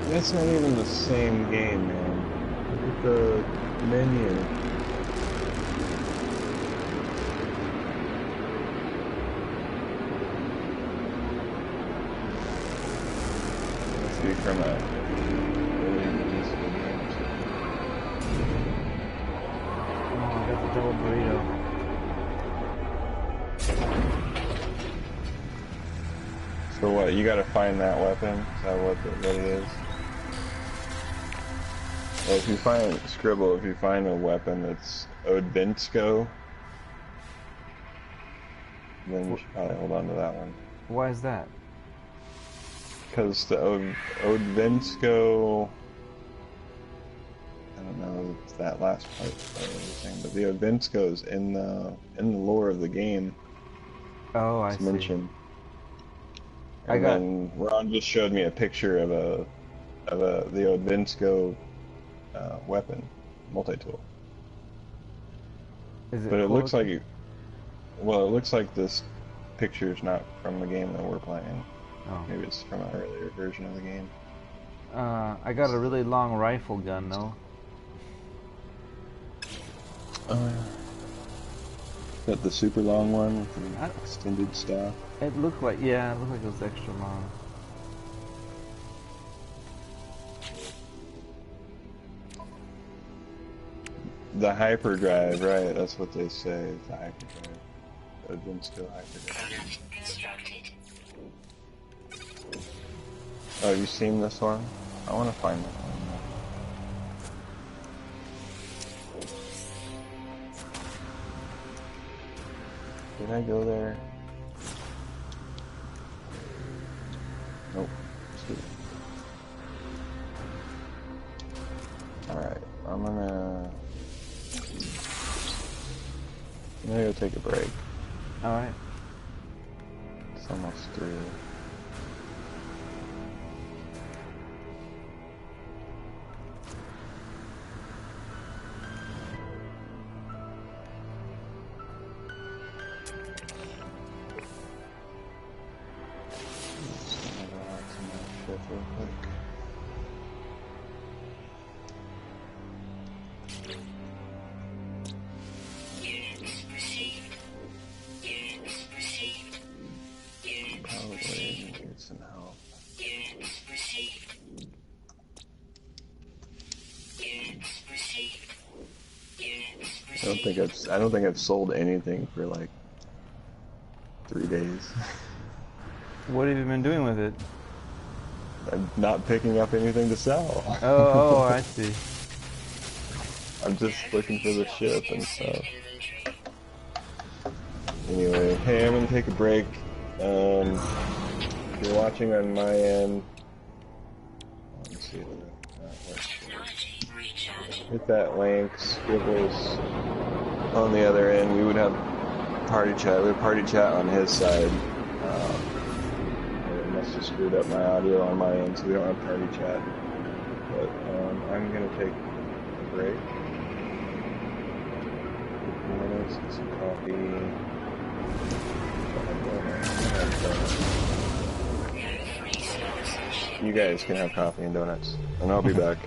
that's not even the same game, man. Look at the menu. Must be from a really useful game. Oh, I got the double burrito. So what, you gotta find that weapon? Is that what it is? Well, if you find, Scribble, if you find a weapon that's Odvinsko, then you should probably hold on to that one. Why is that? Because the Odvinsko, I don't know if that last part of everything, but the Odvinsko is in the lore of the game. Oh, I it's see. mentioned. And then Ron just showed me a picture of the Odvinsko weapon, multi-tool. Is it but it cool looks like it looks like this picture is not from the game that we're playing. Oh. Maybe it's from an earlier version of the game. I got a really long rifle gun though. Got the super long one with the extended stock. It looked like, yeah, it looked like it was extra long. The hyperdrive, right? That's what they say. The hyperdrive. The Odvinsko hyperdrive. Oh, have you seen this one? I want to find that one. Did I go there? Nope. Alright, I'm gonna go take a break. Alright. It's almost through. real quick. Units received. Units received. Units Probably received. need some help. Units received. Units received. Units received. I don't think I've sold anything for like 3 days. What have you been doing with it? I'm not picking up anything to sell. Oh, I see. I'm just looking for the ship and stuff. Anyway, hey, I'm gonna take a break. If you're watching on my end, let's see if that works. Hit that link, Scribbles on the other end. We would have party chat. We have party chat on his side. It must have screwed up my audio on my end, so we don't have party chat. But I'm gonna take a break. 15 minutes, get some coffee. You guys can have coffee and donuts, and I'll be back.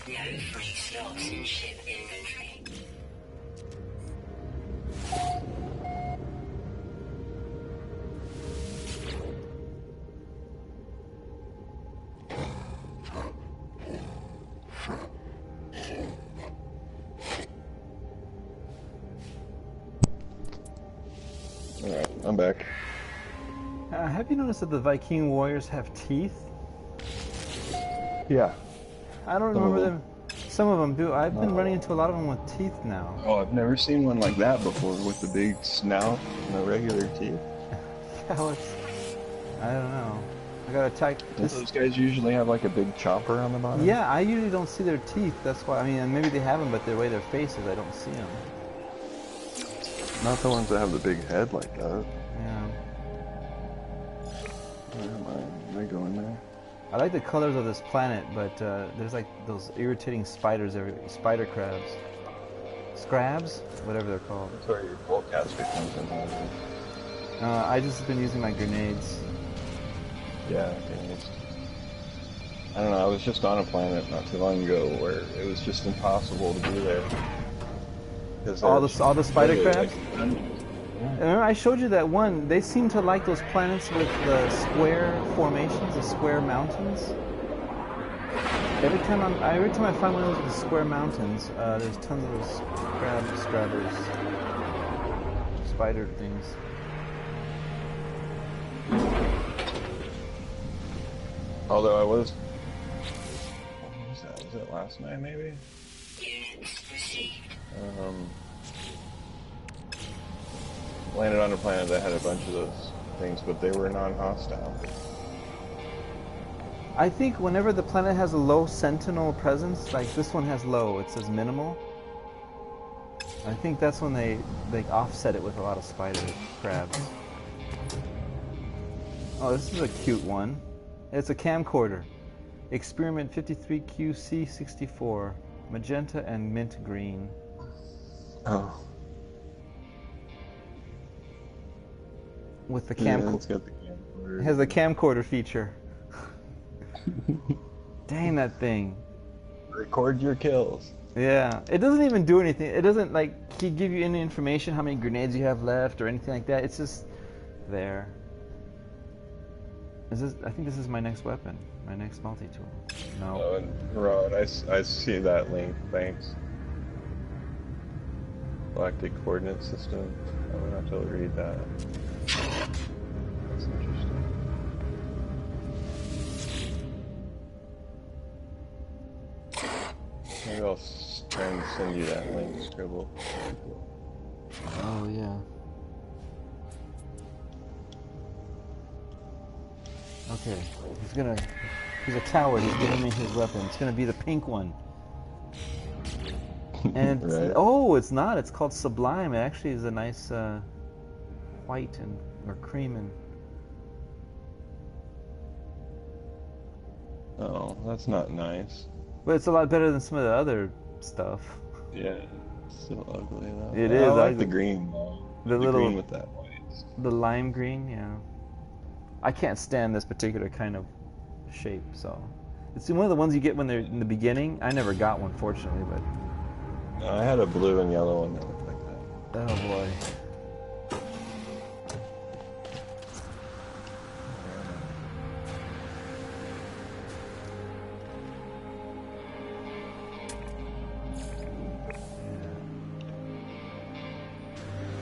No free slots in ship inventory. Alright, I'm back. Have you noticed that the Viking warriors have teeth? Yeah. I don't Some of remember them. them. Some of them do. I've been running into a lot of them with teeth now. Oh, I've never seen one like that before, with the big snout and the regular teeth. How it's... I don't know. I gotta attack Don't this... those guys usually have like a big chopper on the bottom? Yeah, I usually don't see their teeth. That's why, I mean, maybe they have them, but the way their face is, I don't see them. Not the ones that have the big head like that. Yeah. Am I going there? I like the colors of this planet, but there's like those irritating spiders, spider crabs. Scrabs? Whatever they're called. That's where your bowcaster comes in. I just been using my grenades. Yeah, I don't know, I was just on a planet not too long ago where it was just impossible to be there. All the spider crabs? Like, Remember, I showed you that one. They seem to like those planets with the square formations, the square mountains. Every time I find one of those with the square mountains, there's tons of those scrabbers, spider things. Although I was... What was that? Was it last night, maybe? Units received. Landed on a planet that had a bunch of those things, but they were non-hostile. I think whenever the planet has a low sentinel presence, like this one has low, it says minimal. I think that's when they offset it with a lot of spider crabs. Oh, this is a cute one. It's a camcorder. Experiment 53QC64. Magenta and mint green. Oh. With the Yeah, camcorder. it's got the camcorder. It has the camcorder feature. Dang that thing. Record your kills. Yeah, it doesn't even do anything. It doesn't like give you any information how many grenades you have left or anything like that. It's just there. I think this is my next weapon, my next multi-tool. No. Oh, and Rod, I see that link. Thanks. Galactic coordinate system. I'm gonna have to read that. That's interesting. Maybe I'll try and send you that link, Scribble. Oh yeah. Okay, he's a coward, he's giving me his weapon. It's gonna be the pink one. And it's, Right. oh, it's not, it's called Sublime. It actually is a nice white or cream and... Oh, that's not nice. But it's a lot better than some of the other stuff. Yeah, it's so ugly though. It I is like ugly. the green though. The The little- green with that white. The lime green, yeah. I can't stand this particular kind of shape, so... It's one of the ones you get when they're in the beginning. I never got one, fortunately, but... No, I had a blue and yellow one that looked like that. Oh boy.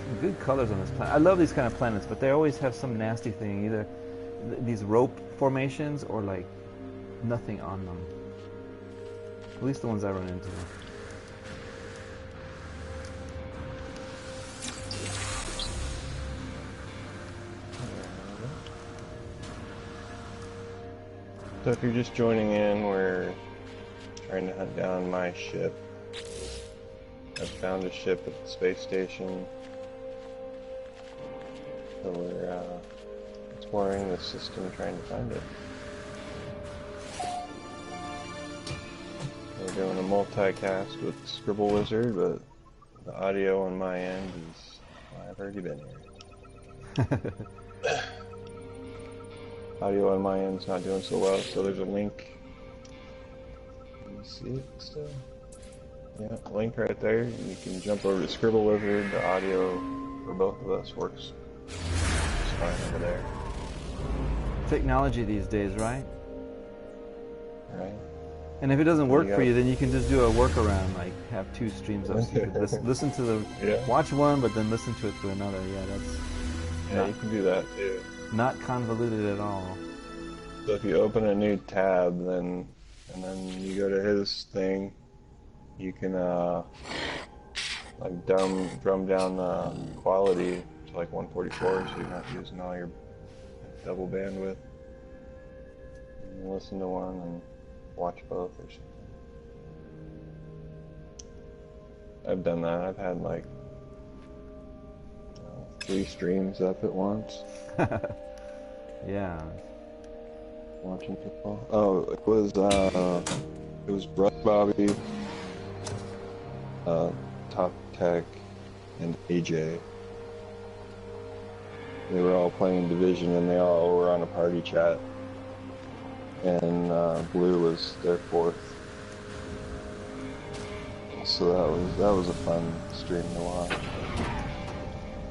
Some good colors on this planet. I love these kind of planets, but they always have some nasty thing. Either these rope formations or like nothing on them. At least the ones I run into. So if you're just joining in, we're trying to hunt down my ship. I've found a ship at the space station. So we're exploring the system trying to find it. We're doing a multicast with Scribble Wizard, but the audio on my end is... well, I've already been here. Audio on my end's not doing so well, so there's a link in you see it still? Yeah, link right there. You can jump over to Scribble Wizard. The audio for both of us works fine over there. Technology these days, right? Right. And if it doesn't work for you, then you can just do a workaround, like have 2 streams up. So you can listen to the, watch one, but then listen to it through another. Yeah, you can do that too. Not convoluted at all. So if you open a new tab, and then you go to his thing, you can like drum down quality to like 144, so you're not using all your double bandwidth. And listen to one and watch both or something. I've done that. I've had like 3 streams up at once. Yeah. Watching football. Oh, it was Brother Bobby, Top Tech, and AJ. They were all playing Division, and they all were on a party chat. And Blue was their 4th. So that was a fun stream to watch.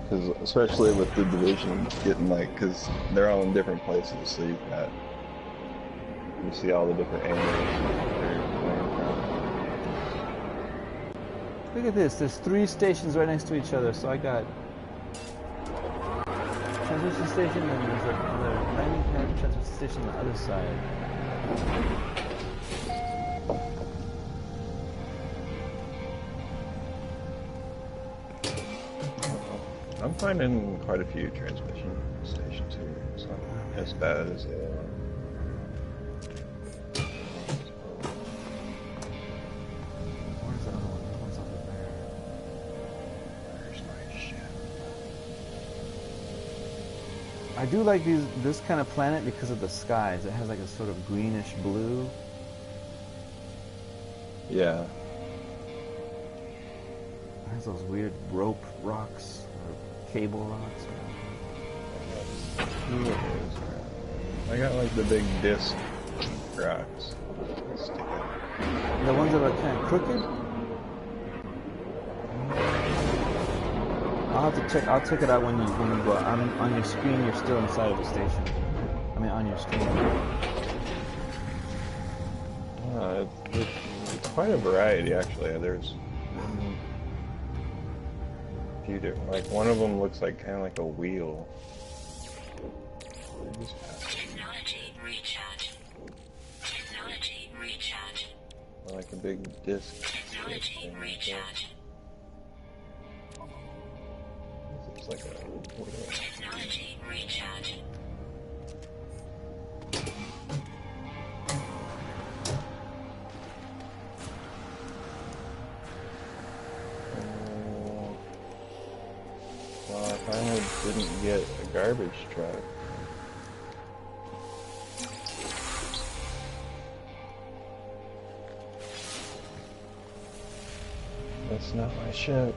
Because especially with the Division getting because they're all in different places, so you see all the different angles they're playing from. Look at this. There's 3 stations right next to each other. So I got transmission station, and there's another landing pad transmission station on the other side. I'm finding quite a few transmission stations here. It's not as bad as they are. Where's the other one? That one's over there. Where's my ship? I do like this kind of planet because of the skies. It has like a sort of greenish blue. Yeah. It has those weird rope rocks or cable rocks. I got like the big disc rocks. The ones that are kind of crooked? I'll have to check. I'll check it out when you go. On your screen, you're still inside of the station. I mean, on your screen. It's quite a variety, actually. There's a few different. Like one of them looks like kind of like a wheel. Technology recharge. Technology recharge. Like a big disc. Technology recharge. It's like a wheel. Technology recharge. Well, I finally didn't get a garbage truck. That's not my ship.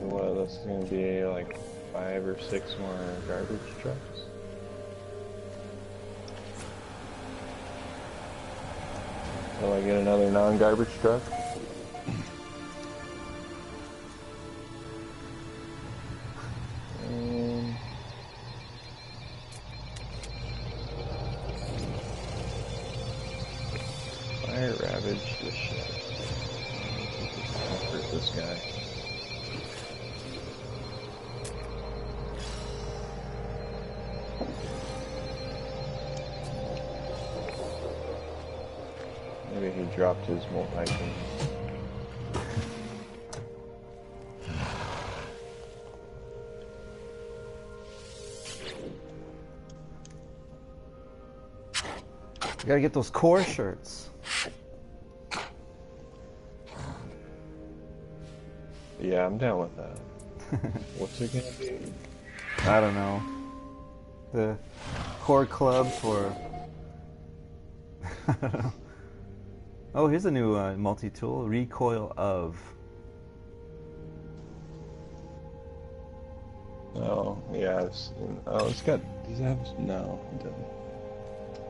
Well, that's gonna be like 5 or 6 more garbage trucks. Will I get another non-garbage truck? Fire ravage this shit. Hurt this guy. Maybe he dropped his multi-tool. You gotta get those core shirts. Yeah, I'm down with that. What's it gonna be? I don't know. The core club for. I don't know. Oh, here's a new multi-tool. Recoil of. Oh, yeah. It's got. Does it have? No, it doesn't.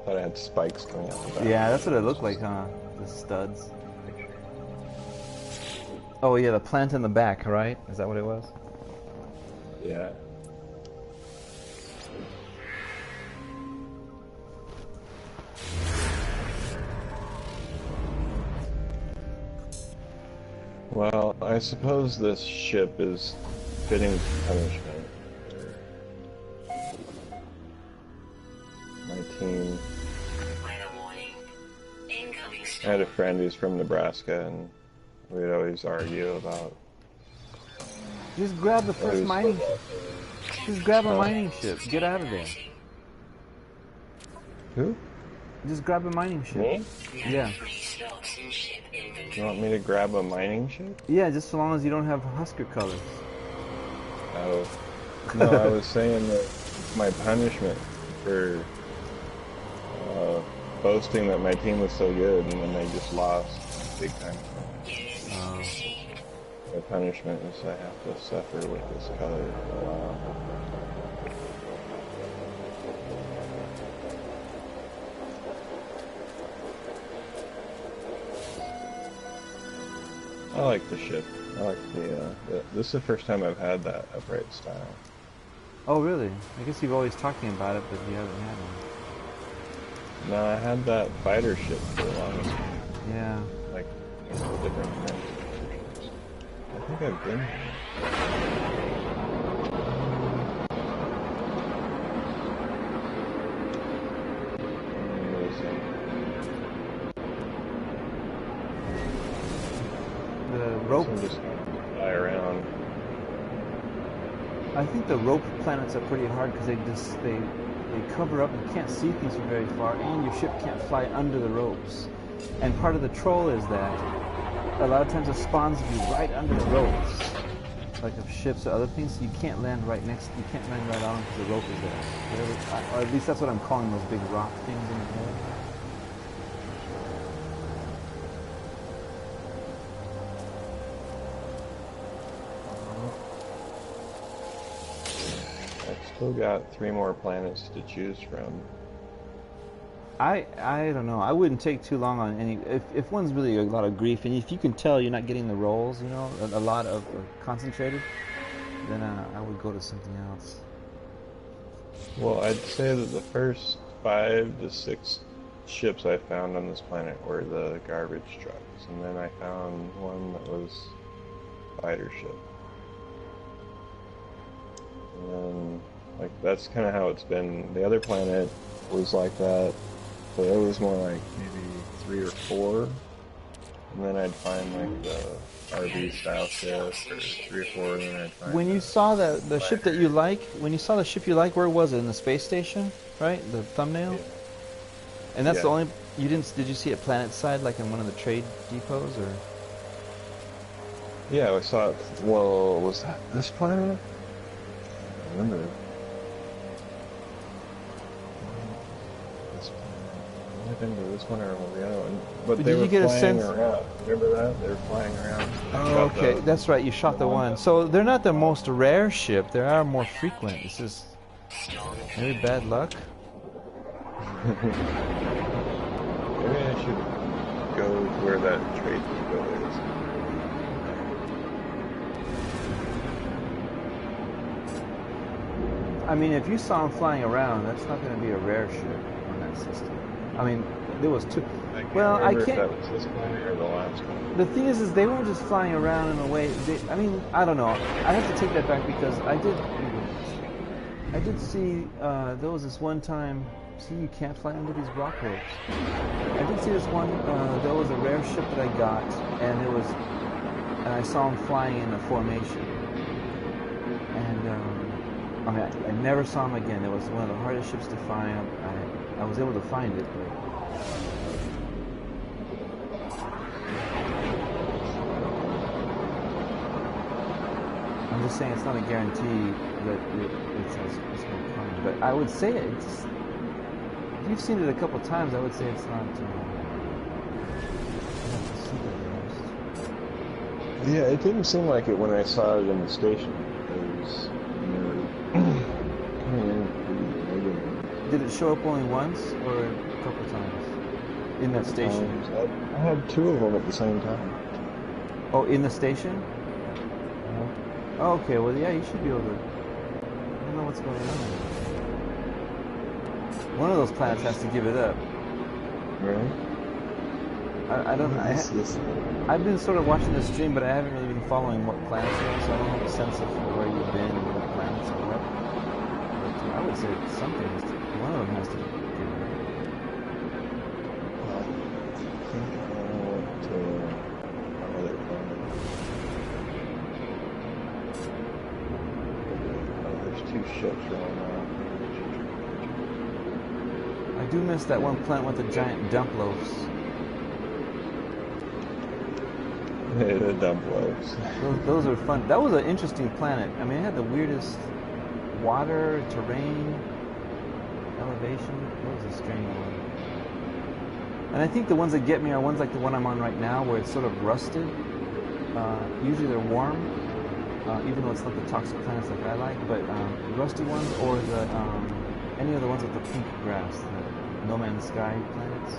Thought it had spikes coming out the back. Yeah, that's what it looked like, huh? The studs. Oh yeah, the plant in the back, right? Is that what it was? Yeah. Well, I suppose this ship is fitting punishment for my team. Weather warning. Incoming I storm. had a friend who's from Nebraska, and we'd always argue about. Just grab the first who's- mining ship. Just grab a mining ship. Get out of there. Who? Just grab a mining ship. Me? Yeah. Free slots in ship inventory. You want me to grab a mining ship? Yeah, just so long as you don't have Husker colors. Oh. No, I was saying that my punishment for boasting that my team was so good, and then they just lost big time. Oh. My punishment is I have to suffer with this color for a while. I like the ship. I like the this is the first time I've had that upright style. Oh, really? I guess you've always talking about it, but you haven't had one. No, I had that fighter ship for the longest time. Yeah. Like, different kinds. I think I've been here. The rope. Some just fly around. I think the rope planets are pretty hard because they cover up. You can't see things from very far, and your ship can't fly under the ropes. And part of the troll is that a lot of times it spawns you right under the ropes, like of ships or other things. So you can't land right next. You can't land right on because the rope is there. Or at least that's what I'm calling those big rock things in the air. I've still got 3 more planets to choose from. I don't know. I wouldn't take too long on any. If one's really a lot of grief, and if you can tell you're not getting the rolls, you know, a lot of concentrated, then I would go to something else. Well, I'd say that the first 5 to 6 ships I found on this planet were the garbage trucks, and then I found one that was fighter ship. And then, like, that's kind of how it's been. The other planet was like that, but it was more like maybe 3 or 4. And then I'd find like the RV style ship, or 3 or 4, and then I'd find When you saw the ship that you like, when you saw the ship you like, where was it? In the space station, right? The thumbnail. Yeah. And that's the Yeah. only. You didn't? Did you see it planet side, like in one of the trade depots, or? Yeah, I saw it. Well, was that this planet? I don't remember. This planet. I've been to this one or the other one. But Did they you were get a flying sense- around. Remember that? They were flying around. I Oh, shot okay. the- That's right. You shot the one. So they're not the most rare ship. They are more frequent. This is maybe bad luck. Maybe I should go to where that trade depot is. I mean, if you saw them flying around, that's not going to be a rare ship on that system. I mean, there was 2. I can't Well, I remember can't. if that was this planet or the last one. The thing is they weren't just flying around in a way. I mean, I don't know. I have to take that back because I did see. There was this one time. See, you can't fly under these rock ropes. I did see this one. There was a rare ship that I got, and I saw them flying in a formation. And I mean, I never saw them again. It was one of the hardest ships to find. I was able to find it, but. I'm just saying it's not a guarantee that it's going to come. But I would say it's. If you've seen it a couple times, I would say it's not. Yeah, it didn't seem like it when I saw it in the station. It was coming in pretty regular. Did Did it show up only once or a couple times in that station? I had two of them at the same time. Oh, in the station? Oh, okay. Well, yeah, you should be able to. I don't know what's going on. One of those planets has to give it up. Really? I don't know. I've been sort of watching the stream, but I haven't really been following what planets are on, so I don't have a sense of where you've been and what planets are up. But I would say something has to, one of them has to give it up. I think I went to another planet. Oh, there's two ships right now. I do miss that one planet with the giant dump loaves. The dump loaves. Those are fun. That was an interesting planet. I mean, it had the weirdest water, terrain, elevation. That was a strange one. And I think the ones that get me are ones like the one I'm on right now, where it's sort of rusted. Usually they're warm, even though it's not the toxic planets like I like. But rusty ones, or the any of the ones with the pink grass, the No Man's Sky planets.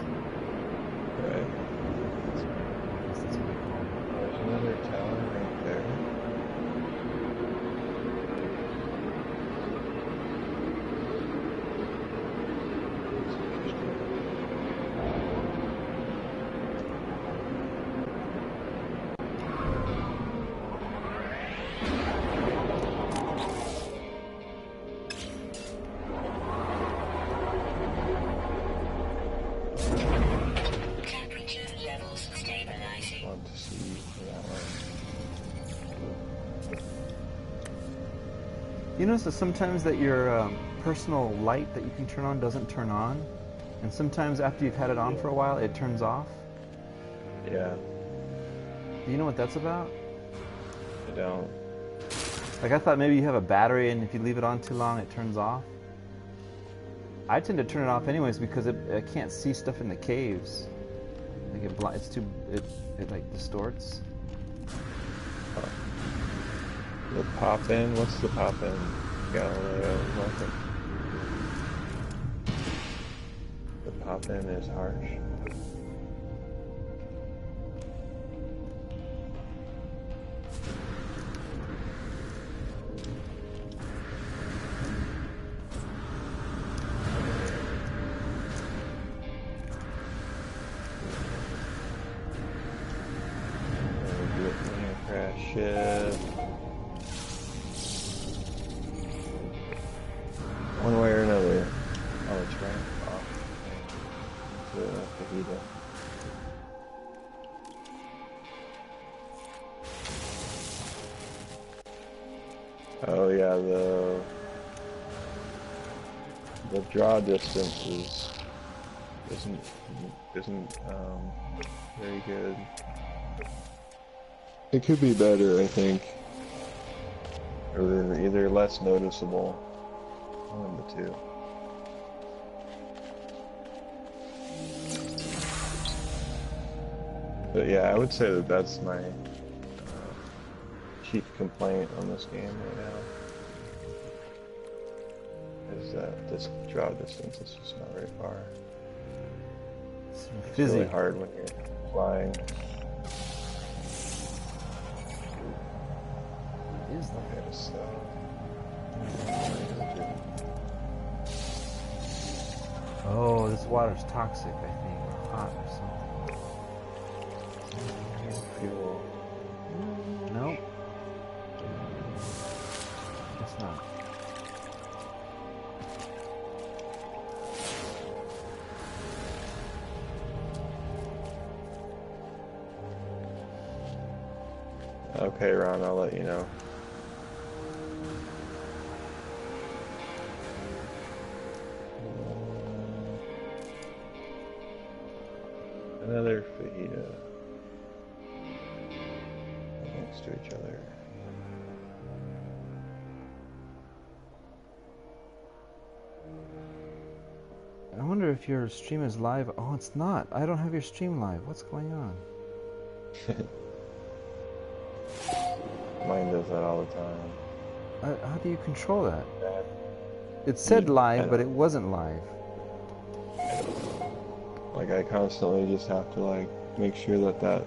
Right. I guess that's what they call them. There's another tower right there. That's interesting. Temperature levels stabilizing. Want to see that one. You notice that sometimes that your personal light that you can turn on doesn't turn on, and sometimes after you've had it on for a while, it turns off. Yeah, Do you know what that's about? I don't. Like, I thought maybe you have a battery, and if you leave it on too long, it turns off. I tend to turn it off anyways because I can't see stuff in the caves. Like it's too, it like distorts. The pop-in? What's the pop-in? Galileo method. The pop-in is harsh. Crash ship. One way or another. Oh, it's right off to Fajita. Oh yeah, the draw distance isn't very good. It could be better, I think. Or either less noticeable. One of the two. But yeah, I would say that that's my chief complaint on this game right now. Is that this draw distance is just not very far. It's It's fizzy. really hard when you're flying. What is that? Okay, so... Oh, this water's toxic, I think, or hot or something. Fuel. Nope. Guess not. Okay, Ron, I'll let you know. Another fajita. Next to each other. I wonder if your stream is live. Oh, it's not. I don't have your stream live. What's going on? Mine does that all the time. How do you control that? It said Yeah, live, I but know. it wasn't live. Like I constantly just have to like make sure that that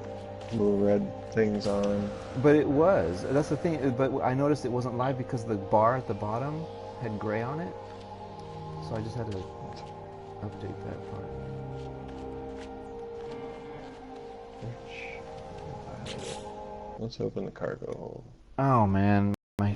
little red thing's on. But it was. That's the thing. But I noticed it wasn't live because the bar at the bottom had gray on it. So I just had to update that part. Let's open the cargo hold. Oh man.